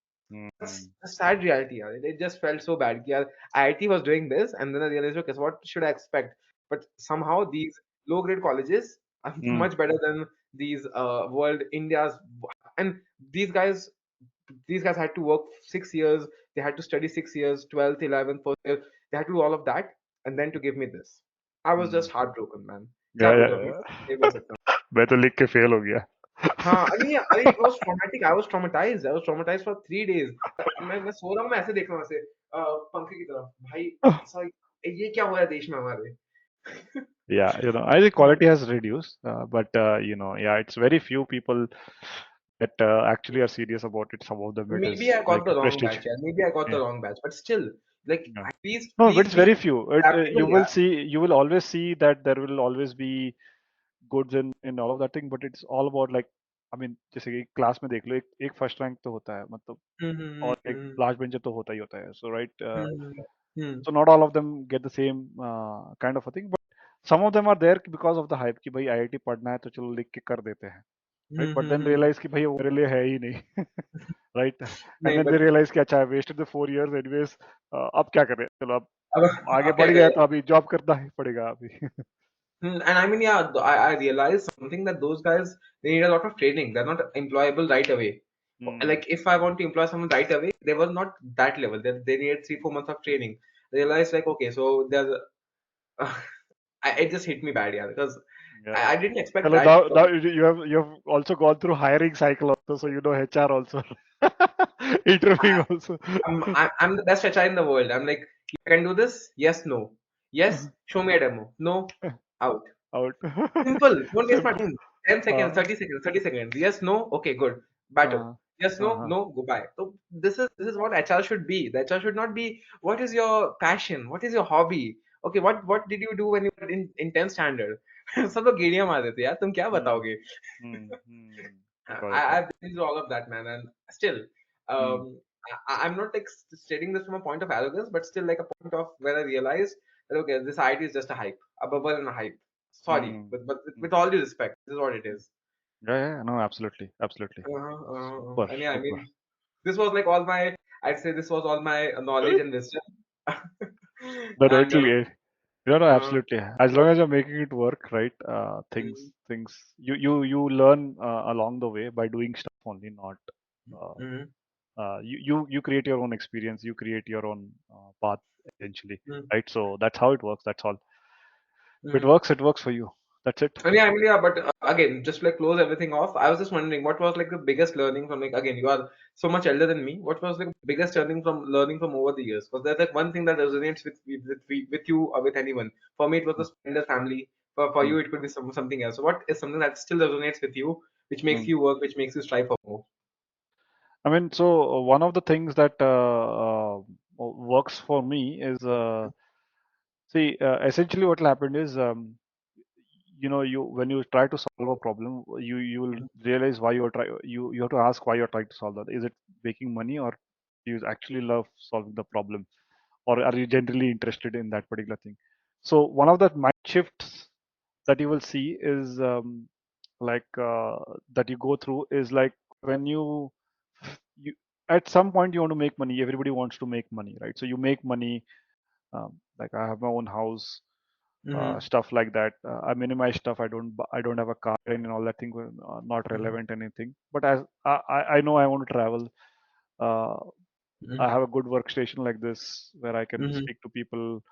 A: That's
B: hmm,
A: a sad reality. Yeah. It just felt so bad. Yeah, IIT was doing this, and then I realized, okay, so what should I expect? But somehow these low grade colleges are
B: hmm,
A: much better than these world India's. And these guys, these guys had to work 6 years. They had to study 6 years, 12th, 11th, first year. They had to do all of that, and then to give me this. I was
B: hmm,
A: just heartbroken, man. क्या
B: या,
A: बोलूं अभी? ये बोल सकता हूँ.
B: मैं तो लिख के फेल हो गया.
A: हाँ, अरे it was traumatic. I was traumatized. I was traumatized for 3 days. मैं सो रहा हूँ, मैं ऐसे देख रहा हूँ ऐसे पंखे की तरफ. भाई ऐसा ये क्या हो रहा है देश में हमारे?
B: Yeah, I think
A: हाँ.
B: quality has reduced, but yeah, it's very few people that actually are serious about it. Some of them it
A: Maybe
B: is
A: I got
B: like
A: the wrong
B: prestige.
A: batch. Yeah. Maybe I got
B: Yeah,
A: the wrong batch. But still, like
B: yeah.
A: please,
B: No, but
A: please
B: it's
A: be
B: very few.
A: adaptable. Yeah.
B: You will always see that there will always be goods in all of that thing, but it's all about like I mean जैसे कि class में देख लो, एक first rank तो होता है मतलब,
A: Hmm.
B: और एक लास्ट बेंचर तो होता ही होता है, सो right.
A: Hmm. Hmm.
B: So not all of them get the same kind of a thing, but some of them are there because of the hype कि भाई आईआईटी पढ़ना है तो चलो लिख के कर देते हैं, right? But then
A: Hmm.
B: realize कि भाई वो मेरे लिए है ही नहीं, right? And
A: नहीं
B: then they
A: but
B: realize कि अच्छा wasted the 4 years anyways, अब क्या करें, चलो अब आगे
A: अब क्या
B: बढ़ गया
A: करें.
B: तो अभी जॉब करना ही पड़ेगा अभी.
A: And I mean, yeah, I realized something that those guys they need a lot of training. They're not employable right away.
B: Hmm.
A: Like if I want to employ someone right away, they were not that level. They needed 3 4 months of training. I realized like okay, so there's it just hit me bad, yeah, because
B: Yeah.
A: I didn't expect
B: Hello,
A: that
B: now
A: from.
B: you have also gone through hiring cycle also, so you know HR also, interviewing also.
A: I'm the best HR in the world. I'm like, I can do this. Yes, no. Yes, show me a demo. No, out.
B: Out.
A: Simple. Don't waste my
B: Simple.
A: time. 10 seconds,
B: Uh,
A: 30 seconds, 30 seconds. Yes, no. Okay, good. Better.
B: uh,
A: Yes, no,
B: uh-huh.
A: no, goodbye. So this is what HR should be. The HR should not be what is your passion? What is your hobby? Okay, what did you do when you were in 10th standard? सब लोग गेड़ियां मार देते यार तुम क्या
B: Hmm.
A: बताओगे.
B: Hmm. Hmm. Got it.
A: I've been through all of that, man, and still,
B: Hmm.
A: I'm not like stating this from a point of arrogance, but still like a point of where I realized that okay, this idea is just a hype, a bubble and a hype. Sorry,
B: Hmm.
A: but
B: Hmm.
A: with all due respect, this is what it is.
B: Yeah, yeah, no, absolutely, absolutely. Super,
A: And yeah, I
B: super.
A: mean, this was like all my, I'd say this was all my knowledge and wisdom.
B: No, no,
A: And
B: no,
A: uh,
B: absolutely. As long as you're making it work, right?
A: mm,
B: Things you learn along the way by doing stuff only, not uh,
A: mm,
B: you create your own experience, you create your own path eventually,
A: mm,
B: right? So that's how it works. That's all. If
A: mm.
B: it works for you. That's it.
A: I mean, yeah, but again, just to, like close everything off, I was just wondering what was like the biggest learning from like again, you are so much elder than me. What was like the biggest learning from over the years? Was there like one thing that resonates with you or with anyone? For me, it was the Splendor family. For
B: Mm,
A: you, it could be something else. So what is something that still resonates with you, which makes
B: mm.
A: you work, which makes you strive for more?
B: I mean, so one of the things that works for me is see, essentially what will happen is you when you try to solve a problem, you will realize why you're try you have to ask why you're trying to solve that. Is it making money, or do you actually love solving the problem, or are you generally interested in that particular thing? So one of the mind shifts that you will see is like that you go through is like when you at some point you want to make money. Everybody wants to make money, right? So you make money. Like I have my own house,
A: Mm-hmm.
B: stuff like that. I minimize stuff. I don't have a car and all that thing. Not
A: Mm-hmm.
B: relevant anything. But as I know I want to travel. Uh, I have a good workstation like this where I can
A: Mm-hmm.
B: speak to people,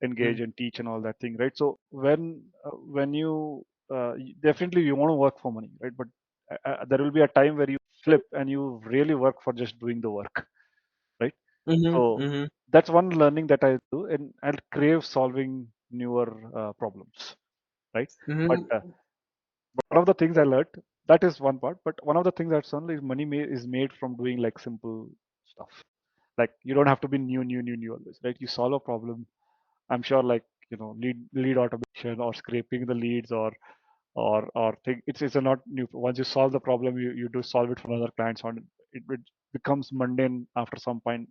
B: engage and teach and all that thing, right? So when you definitely you want to work for money, right? But there will be a time where you flip and you really work for just doing the work, right?
A: Mm-hmm.
B: So
A: Mm-hmm.
B: that's one learning that I do, and I'll crave solving newer problems, right? But
A: Mm-hmm.
B: one of the things I learned, that is one part. But one of the things that's only is is made from doing like simple stuff. Like you don't have to be new always, right? You solve a problem. I'm sure, like lead automation or scraping the leads or think it's a not new. Once you solve the problem, you do solve it for another clients on it becomes mundane after some point,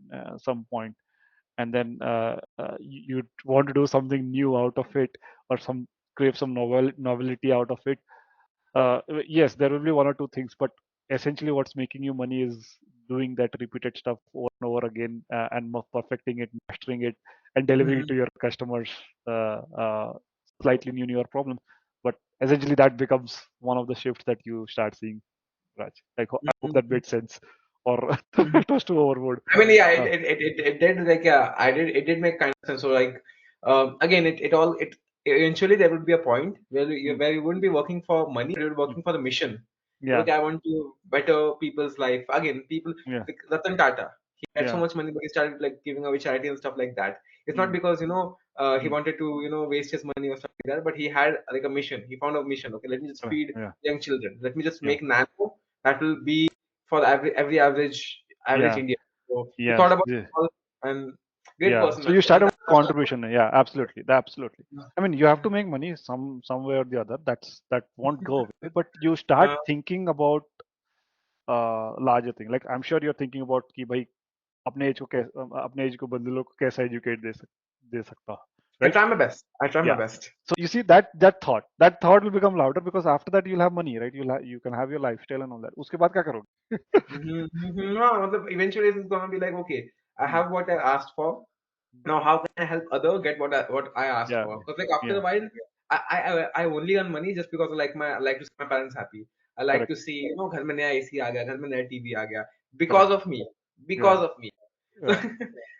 B: and then you want to do something new out of it, or some crave some novelty out of it. Yes, there will be one or two things, but essentially what's making you money is doing that repeated stuff over and over again, and perfecting it, mastering it, and delivering it to your customers. uh, uh, Slightly newer problem, but essentially that becomes one of the shifts that you start seeing, Raj. Like, I hope that
A: Mm-hmm.
B: made sense, or
A: Mm-hmm.
B: it was too overboard.
A: I mean, yeah,
B: uh,
A: it did like yeah, it did make kind of sense. So like, again, it all it eventually there would be a point
B: mm,
A: where you wouldn't be working for money, but you're
B: mm,
A: working for the mission. That,
B: yeah,
A: okay, I want to better people's life. Again, people
B: yeah,
A: like Ratan Tata, he had so
B: yeah,
A: much money, but he started like giving away charity and stuff like that. It's not
B: mm,
A: because he
B: mm,
A: wanted to waste his money or stuff like that, but he had like a mission. He found a mission. Okay, let me just feed
B: yeah,
A: young children. Let me just
B: yeah,
A: make nano that will be for every average
B: yeah,
A: Indian. So he thought
B: yes,
A: about
B: yeah.
A: all and great
B: Yeah,
A: person,
B: so
A: man.
B: you
A: And
B: started with contribution. Yeah, absolutely. Absolutely. I mean, you have
A: uh,
B: to make money some way or the other. That won't go away. But you start
A: uh,
B: thinking about. larger thing. Like I'm sure you're thinking about कि भाई अपने as को बंदलों को कैसे educate दे सकता,
A: I
B: right?
A: try my best. I try my
B: Yeah.
A: best.
B: So you see that thought will become louder because after that you'll have money, right? You can have your lifestyle and all that. उसके बाद क्या करोगे?
A: No, मतलब eventually it's gonna be like, okay, I
B: Hmm.
A: have what I asked for. Now how can I help other get what I asked
B: Yeah,
A: for? Because like after
B: yeah,
A: a while, I only earn money just because I like to see my parents happy. I like
B: correct,
A: to see, घर में नया AC आ गया, घर में नया TV आ गया,
B: correct.
A: because of me,
B: Yeah,
A: because of me. So
B: yeah.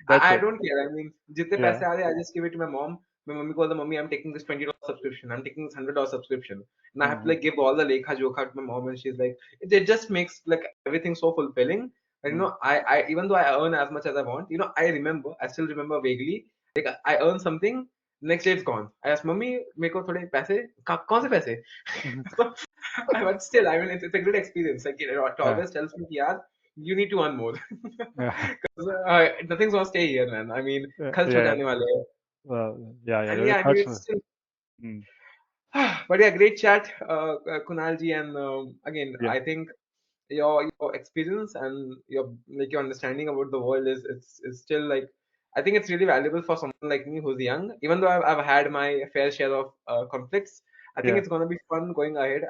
B: That's
A: I
B: it.
A: don't care. I mean, जितने
B: Yeah.
A: पैसे आ रहे हैं, I just give it to my mom. My mummy calls the mummy, I'm taking this $20 subscription. I'm taking this $100 subscription, and I have to
B: Mm-hmm.
A: like give all the lekha jokha to my mom, and she's like, it just makes like everything so fulfilling. And
B: Mm.
A: I even though I earn as much as I want, I still remember vaguely. Like I earn something, next day it's gone. I ask mummy, मेरे को थोड़े पैसे, कौन से पैसे? So, but still, I mean, it's a great experience. Like it
B: Yeah,
A: always tells me, yeah, you need to earn more.
B: yeah,
A: Nothing's gonna stay here, man. I mean,
B: yeah,
A: खर्च हो
B: yeah.
A: जाने वाले हैं.
B: Yeah, yeah.
A: And
B: The
A: yeah, I mean,
B: third
A: it's
B: one.
A: still.
B: Mm.
A: But yeah, great chat, Kunal ji, and again,
B: Yeah,
A: I think your experience and your understanding about the world is still like, I think it's really valuable for someone like me who's young. Even though I've had my fair share of conflicts, I think
B: yeah,
A: it's gonna be fun going ahead.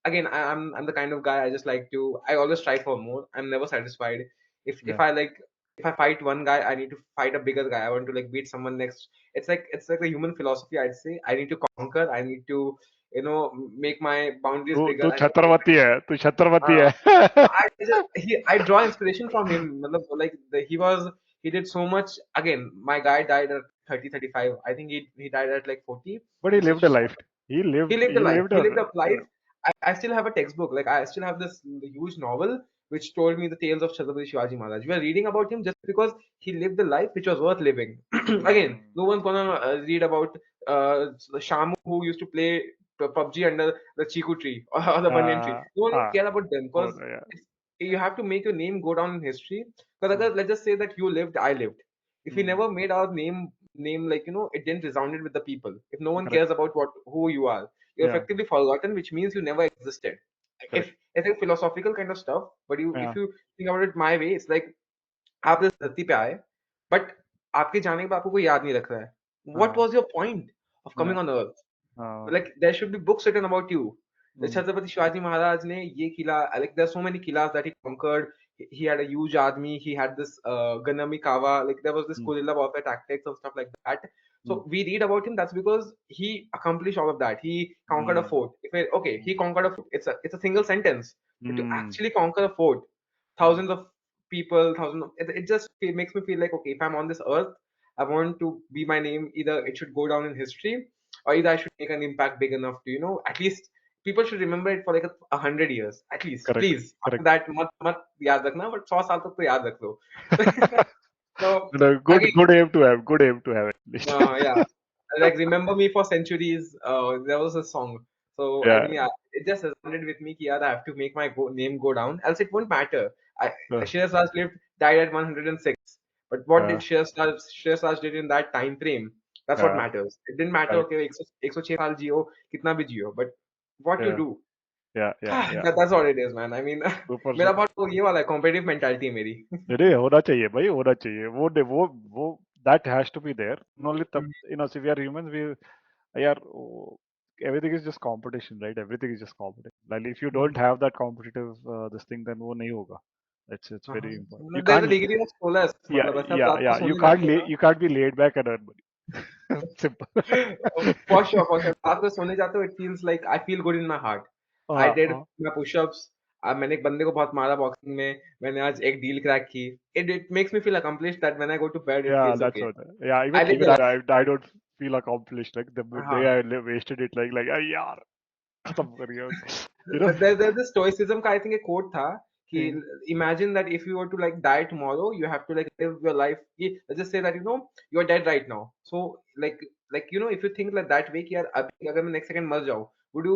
A: Again, I'm the kind of guy, I always strive for more. I'm never satisfied. If
B: yeah.
A: if I fight one guy, I need to fight a bigger guy. I want to like beat someone next. It's like a human philosophy, I'd say. I need to conquer. I need to make my boundaries
B: तू
A: bigger.
B: तू छत्रपति है, तू Chhatrapati
A: uh,
B: है.
A: I draw inspiration from him. मतलब, like he did so much. Again, my guy died at 30, 35. I think he died at like 40.
B: But he
A: In such
B: lived
A: a
B: a
A: short.
B: life. He lived.
A: He lived a
B: He
A: life.
B: lived
A: He
B: a.
A: lived a life.
B: Yeah.
A: I still have a textbook. Like I still have this huge novel which told me the tales of Chhatrapati Shivaji Maharaj. We are reading about him just because he lived a life which was worth living. Again,
B: Mm.
A: no one's gonna read about the Shamu who used to play PUBG under the Chiku tree or the banyan tree.
B: Uh,
A: No one will
B: uh,
A: care about them
B: oh,
A: because
B: yeah.
A: you have to make your name go down in history. Because
B: Mm.
A: let's just say that you lived, I lived. If we
B: Mm.
A: never made our name like it didn't resounded with the people. If no one
B: Correct.
A: cares about who you are, you're
B: Yeah.
A: effectively forgotten, which means you never existed.
B: Correct.
A: If it's a philosophical kind of stuff, but
B: Yeah.
A: if you think about it my way, it's like आप इस धरती पे आए, but आपके जाने के बाद आपको कोई याद नहीं रख रहा है. What
B: Uh,
A: was your point of
B: yeah.
A: coming on earth?
B: Uh,
A: Like there should be books written about you. The
B: mm.
A: Chhatrapati Shivaji Maharaj ne ye kila, like there's so many kilas that he conquered. He had a huge army. He had this Ganami Kawa. Like there was this
B: Mm.
A: guerrilla warfare tactics and stuff like that.
B: Mm.
A: So we read about him. That's because he accomplished all of that. He conquered a
B: Mm.
A: fort. Okay, he conquered a fort. It's a single sentence. But to
B: Mm.
A: actually conquer a fort,
B: Mm.
A: thousands of people, it makes me feel like, okay, if I'm on this earth, I want to be my name. Either it should go down in history, or either I should make an impact big enough to, at least people should remember it for like 100 years at least.
B: Correct.
A: Please, after
B: Correct.
A: that, mat yaad rakhna, but 100 saal tak to yaad rakh lo. So
B: No, good.
A: again,
B: Good aim to have. Good aim to have at least.
A: yeah, like remember me for centuries. There was a song. So I
B: Yeah.
A: think yeah, it just resonated with me. Ki, yaar, I have to make my name go down, else it won't matter.
B: Uh,
A: Shreyas Raj died at 106, but what did
B: uh,
A: Shreyas Raj did in that time frame? That's what
B: uh,
A: matters. It didn't matter.
B: right.
A: Okay, 106 साल जियो, कितना भी जियो, but what you
B: Yeah.
A: do.
B: Yeah. Yeah. Yeah.
A: That's all it is, man. I mean,
B: Super.
A: मेरा
B: Super.
A: बहुत वो ये वाला है, competitive mentality है मेरी.
B: अरे होना चाहिए भाई, होना चाहिए वो that has to be there. Only तब, if we are humans, we यार everything is just competition, right? Everything is just competition. Like if you don't have that competitive this thing, then वो नहीं होगा. It's very important. You
A: There's a
B: can't.
A: degree of solace.
B: Yeah,
A: मतलब ऐसे आप
B: yeah,
A: रात को
B: yeah. You
A: सोने
B: can't
A: जाते हो ना.
B: you can't be laid back and earn money. Simple.
A: For sure, for sure. रात को सोने जाते हो, it feels like I feel good in my heart. I did
B: हाँ,
A: my push-ups. मैंने एक बंदे को बहुत मारा बॉक्सिंग में. मैंने आज एक डील क्रैक की. It makes me feel accomplished that when I go to bed, it
B: yeah,
A: feels
B: that's
A: okay.
B: what. Yeah,
A: I live
B: even
A: the
B: I don't feel accomplished. Like the day
A: life.
B: I wasted it, like यार खत्म कर गया. You know.
A: There's this stoicism का I think a quote था कि
B: Hmm.
A: imagine that if you were to like die tomorrow, you have to like live your life. Let's just say that you're dead right now. So like if you think like that way कि यार अभी अगर मैं next second मर जाऊँ, would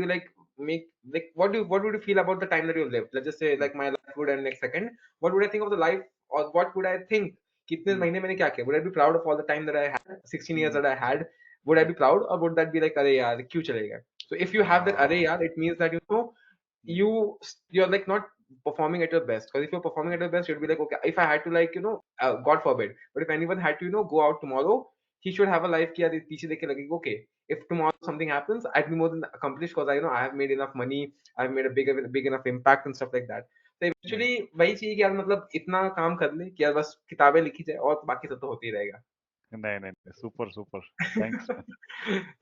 A: you like make like what would you feel about the time that you lived? Let's just say like my life would end next second. What would I think of the life, or what would I think? कितने
B: Hmm.
A: महीने मैंने क्या किया? Would I be proud of all the time that I had, 16 years
B: Hmm.
A: that I had? Would I
B: Correct.
A: be proud, or would that be like अरे यार क्यों चले गए? So if you have that array,
B: Uh,
A: yaar, it means that
B: hmm.
A: you're like not performing at your best. Because if you're performing at your best, you'd be like, okay, if I had to, like, God forbid, but if anyone had to, go out tomorrow, he should have a life कि यार पीछे देख के लगेगा, okay, if tomorrow something happens, I'd be more than accomplished because I have made enough money, I've made a big enough impact and stuff like that. तो
B: Hmm.
A: eventually वही चाहिए कि यार मतलब इतना काम कर ले कि यार बस किताबें लिखी जाए और बाकी सब तो होते ही रहेगा.
B: नहीं नहीं नहीं, super super. Thanks man.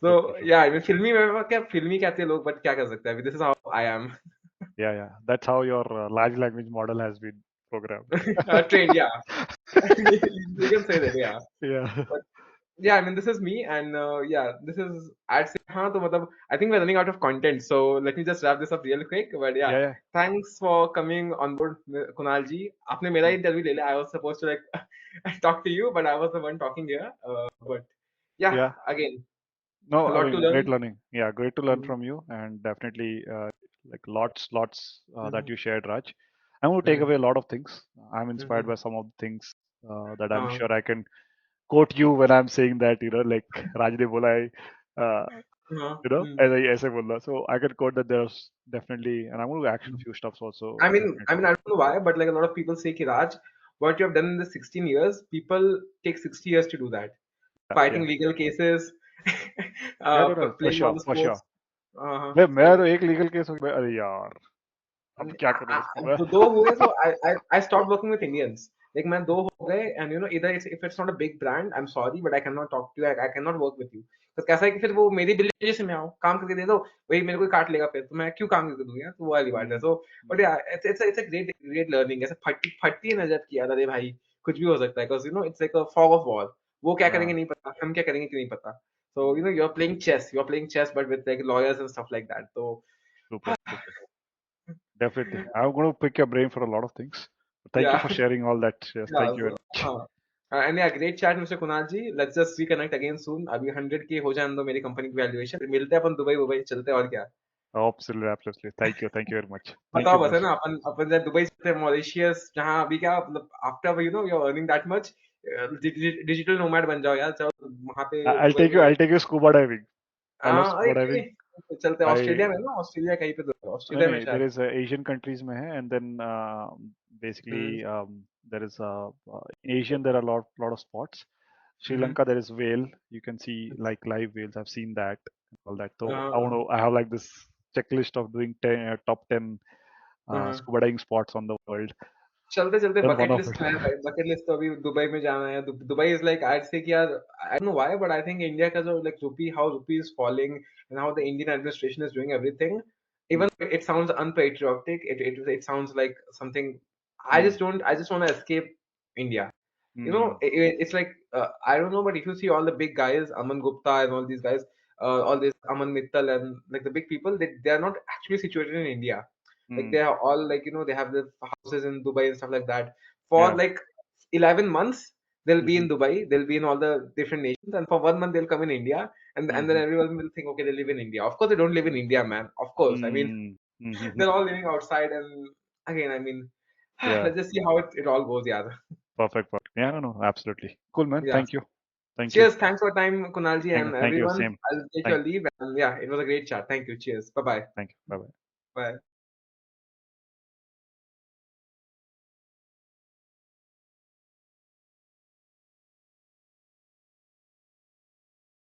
A: So
B: super
A: yeah,
B: super.
A: I mean फिल्मी में क्या फिल्मी कहते हैं लोग, but क्या कर सकते हैं, this is how I am.
B: Yeah, yeah. That's how your large language model has been programmed.
A: Trained, yeah. You can say that, yeah.
B: Yeah.
A: But yeah, I mean, this is me, and yeah, this is. I'd say, हाँ, तो मतलब, I think we're running out of content, so let me just wrap this up real quick. But yeah,
B: Yeah, yeah.
A: thanks for coming on board, Kunal ji. आपने मेरा
B: Mm.
A: interview ले लिया. I was supposed to like talk to you, but I was the one talking here. But yeah,
B: Yeah.
A: again,
B: No,
A: a
B: I
A: lot to
B: mean, great
A: learn.
B: learning. Yeah, great to learn
A: Mhm,
B: from you, and definitely like lots that
A: mhm,
B: you shared, Raj. I'm going to take
A: mhm,
B: away a lot of things. I'm inspired
A: mhm.
B: by some of the things that I'm
A: Uh,
B: sure I can quote you when I'm saying that, like Raj ne bola hai,
A: mm.
B: ऐसे बोला. So I can quote that there's definitely, and I'm going to action few stuffs also, definitely.
A: I don't know why, but like a lot of people say, Kiraj, what you have done in the 16 years, people take 60 years to do that.
B: Yeah,
A: Fighting
B: yeah.
A: legal cases,
B: Yeah, no, no,
A: playing all the
B: for sure.
A: sports. Uh,
B: भाई मेरा
A: so
B: तो एक legal case हो गया, अरे यार अब क्या करूँ उसको मैं.
A: दो हुए, so I stopped working with Indians. Like मैं दो हो गए, and either if it's not a big brand, I'm sorry, but I cannot talk to you. I cannot work with you. तो कैसा है कि फिर वो मेरी बिल्ली से में आओ, काम करके दे दो, वही मेरे को ही काट लेगा, फिर तो मैं क्यों काम करके दूं यार, तो वो वाली बात है.
B: हम्म,
A: So but
B: hmm,
A: yeah, it's a great learning. ऐसे फटी फटी नजर किया, अरे भाई कुछ भी हो सकता है, because it's like a fog of war. वो क्या करेंगे
B: हाँ,
A: नहीं पता, हम क्या करेंगे कि नहीं पता. So you're playing chess but with like lawyers and stuff like that. So
B: super super. Definitely. I'm going to pick your brain for a lot of things. Thank you
A: yeah.
B: for sharing all that. Yes,
A: Yeah,
B: thank you very
A: so,
B: much.
A: हाँ. And yeah, great chat, Mr. Kunal ji. Let's just reconnect again soon. अभी 100K हो जाने दो मेरी company की valuation, फिर मिलते हैं अपन दुबई वुबई चलते हैं, और क्या.
B: Absolutely, absolutely. Thank you. Thank you very much. Thank
A: बताओ
B: you,
A: बस,
B: brother.
A: है ना, अपन अपन जब दुबई चलते हैं, मॉरिशियस, जहाँ अभी क्या मतलब, after you're earning that much, digital nomad बन जाओ यार, चलो वहाँ पे
B: I'll
A: दुबई
B: take you.
A: में.
B: I'll take you scuba diving. I love
A: हाँ, अरे
B: scuba
A: क्यों
B: diving.
A: नहीं, चलते हैं
B: I
A: ऑस्ट्रेलिया में ना, ऑस्ट्रेलिया कहीं पे, तो
B: no,
A: ऑस्ट्रेलिया में
B: no, there
A: शायद.
B: is Asian countries में है, and then
A: hmm,
B: basically there is in Asian there are a lot of spots. Sri
A: hmm,
B: Lanka there is whale. You can see like live whales. I've seen that and all that. So I want
A: हाँ,
B: to. I have like this checklist of doing top 10
A: हाँ.
B: scuba diving spots on the world.
A: चलते चलते
B: Done one
A: bucket
B: of
A: list
B: it.
A: में है भाई, bucket list तो अभी Dubai में जाना है. दुबई इज लाइक, आई से कि यार, I don't know why, but I think India का जो like rupee is falling, and how the Indian administration is doing everything,
B: Hmm,
A: even it sounds unpatriotic, it sounds like something.
B: hmm,
A: I just want to escape India.
B: hmm,
A: It's like, I don't know, but if you see all the big guys, Aman Gupta and all these guys, all this Aman Mittal and like the big people, they are not actually situated in India. Like
B: hmm.
A: they are all like, they have the houses in Dubai and stuff like that. For
B: Yeah.
A: like 11 months, they'll be
B: Hmm,
A: in Dubai, they'll be in all the different nations, and for 1 month they'll come in India, and then
B: hmm,
A: everyone will think, okay, they live in India. Of course, they don't live in India, man. Of course, I mean,
B: hmm, hmm, hmm.
A: they're all living outside, and again, I mean,
B: Yeah.
A: let's just see how it all goes, yeah.
B: Perfect. Perfect. Yeah. No. No. Absolutely. Cool, man.
A: Yeah.
B: Thank you. Thank you.
A: Cheers. Thanks for your time, Kunalji,
B: Thank you.
A: and
B: Thank you.
A: everyone.
B: Same.
A: I'll take your
B: Thank.
A: leave. And yeah, it was a great chat. Thank you. Cheers. Bye-bye.
B: Thank you. Bye bye.
A: Bye.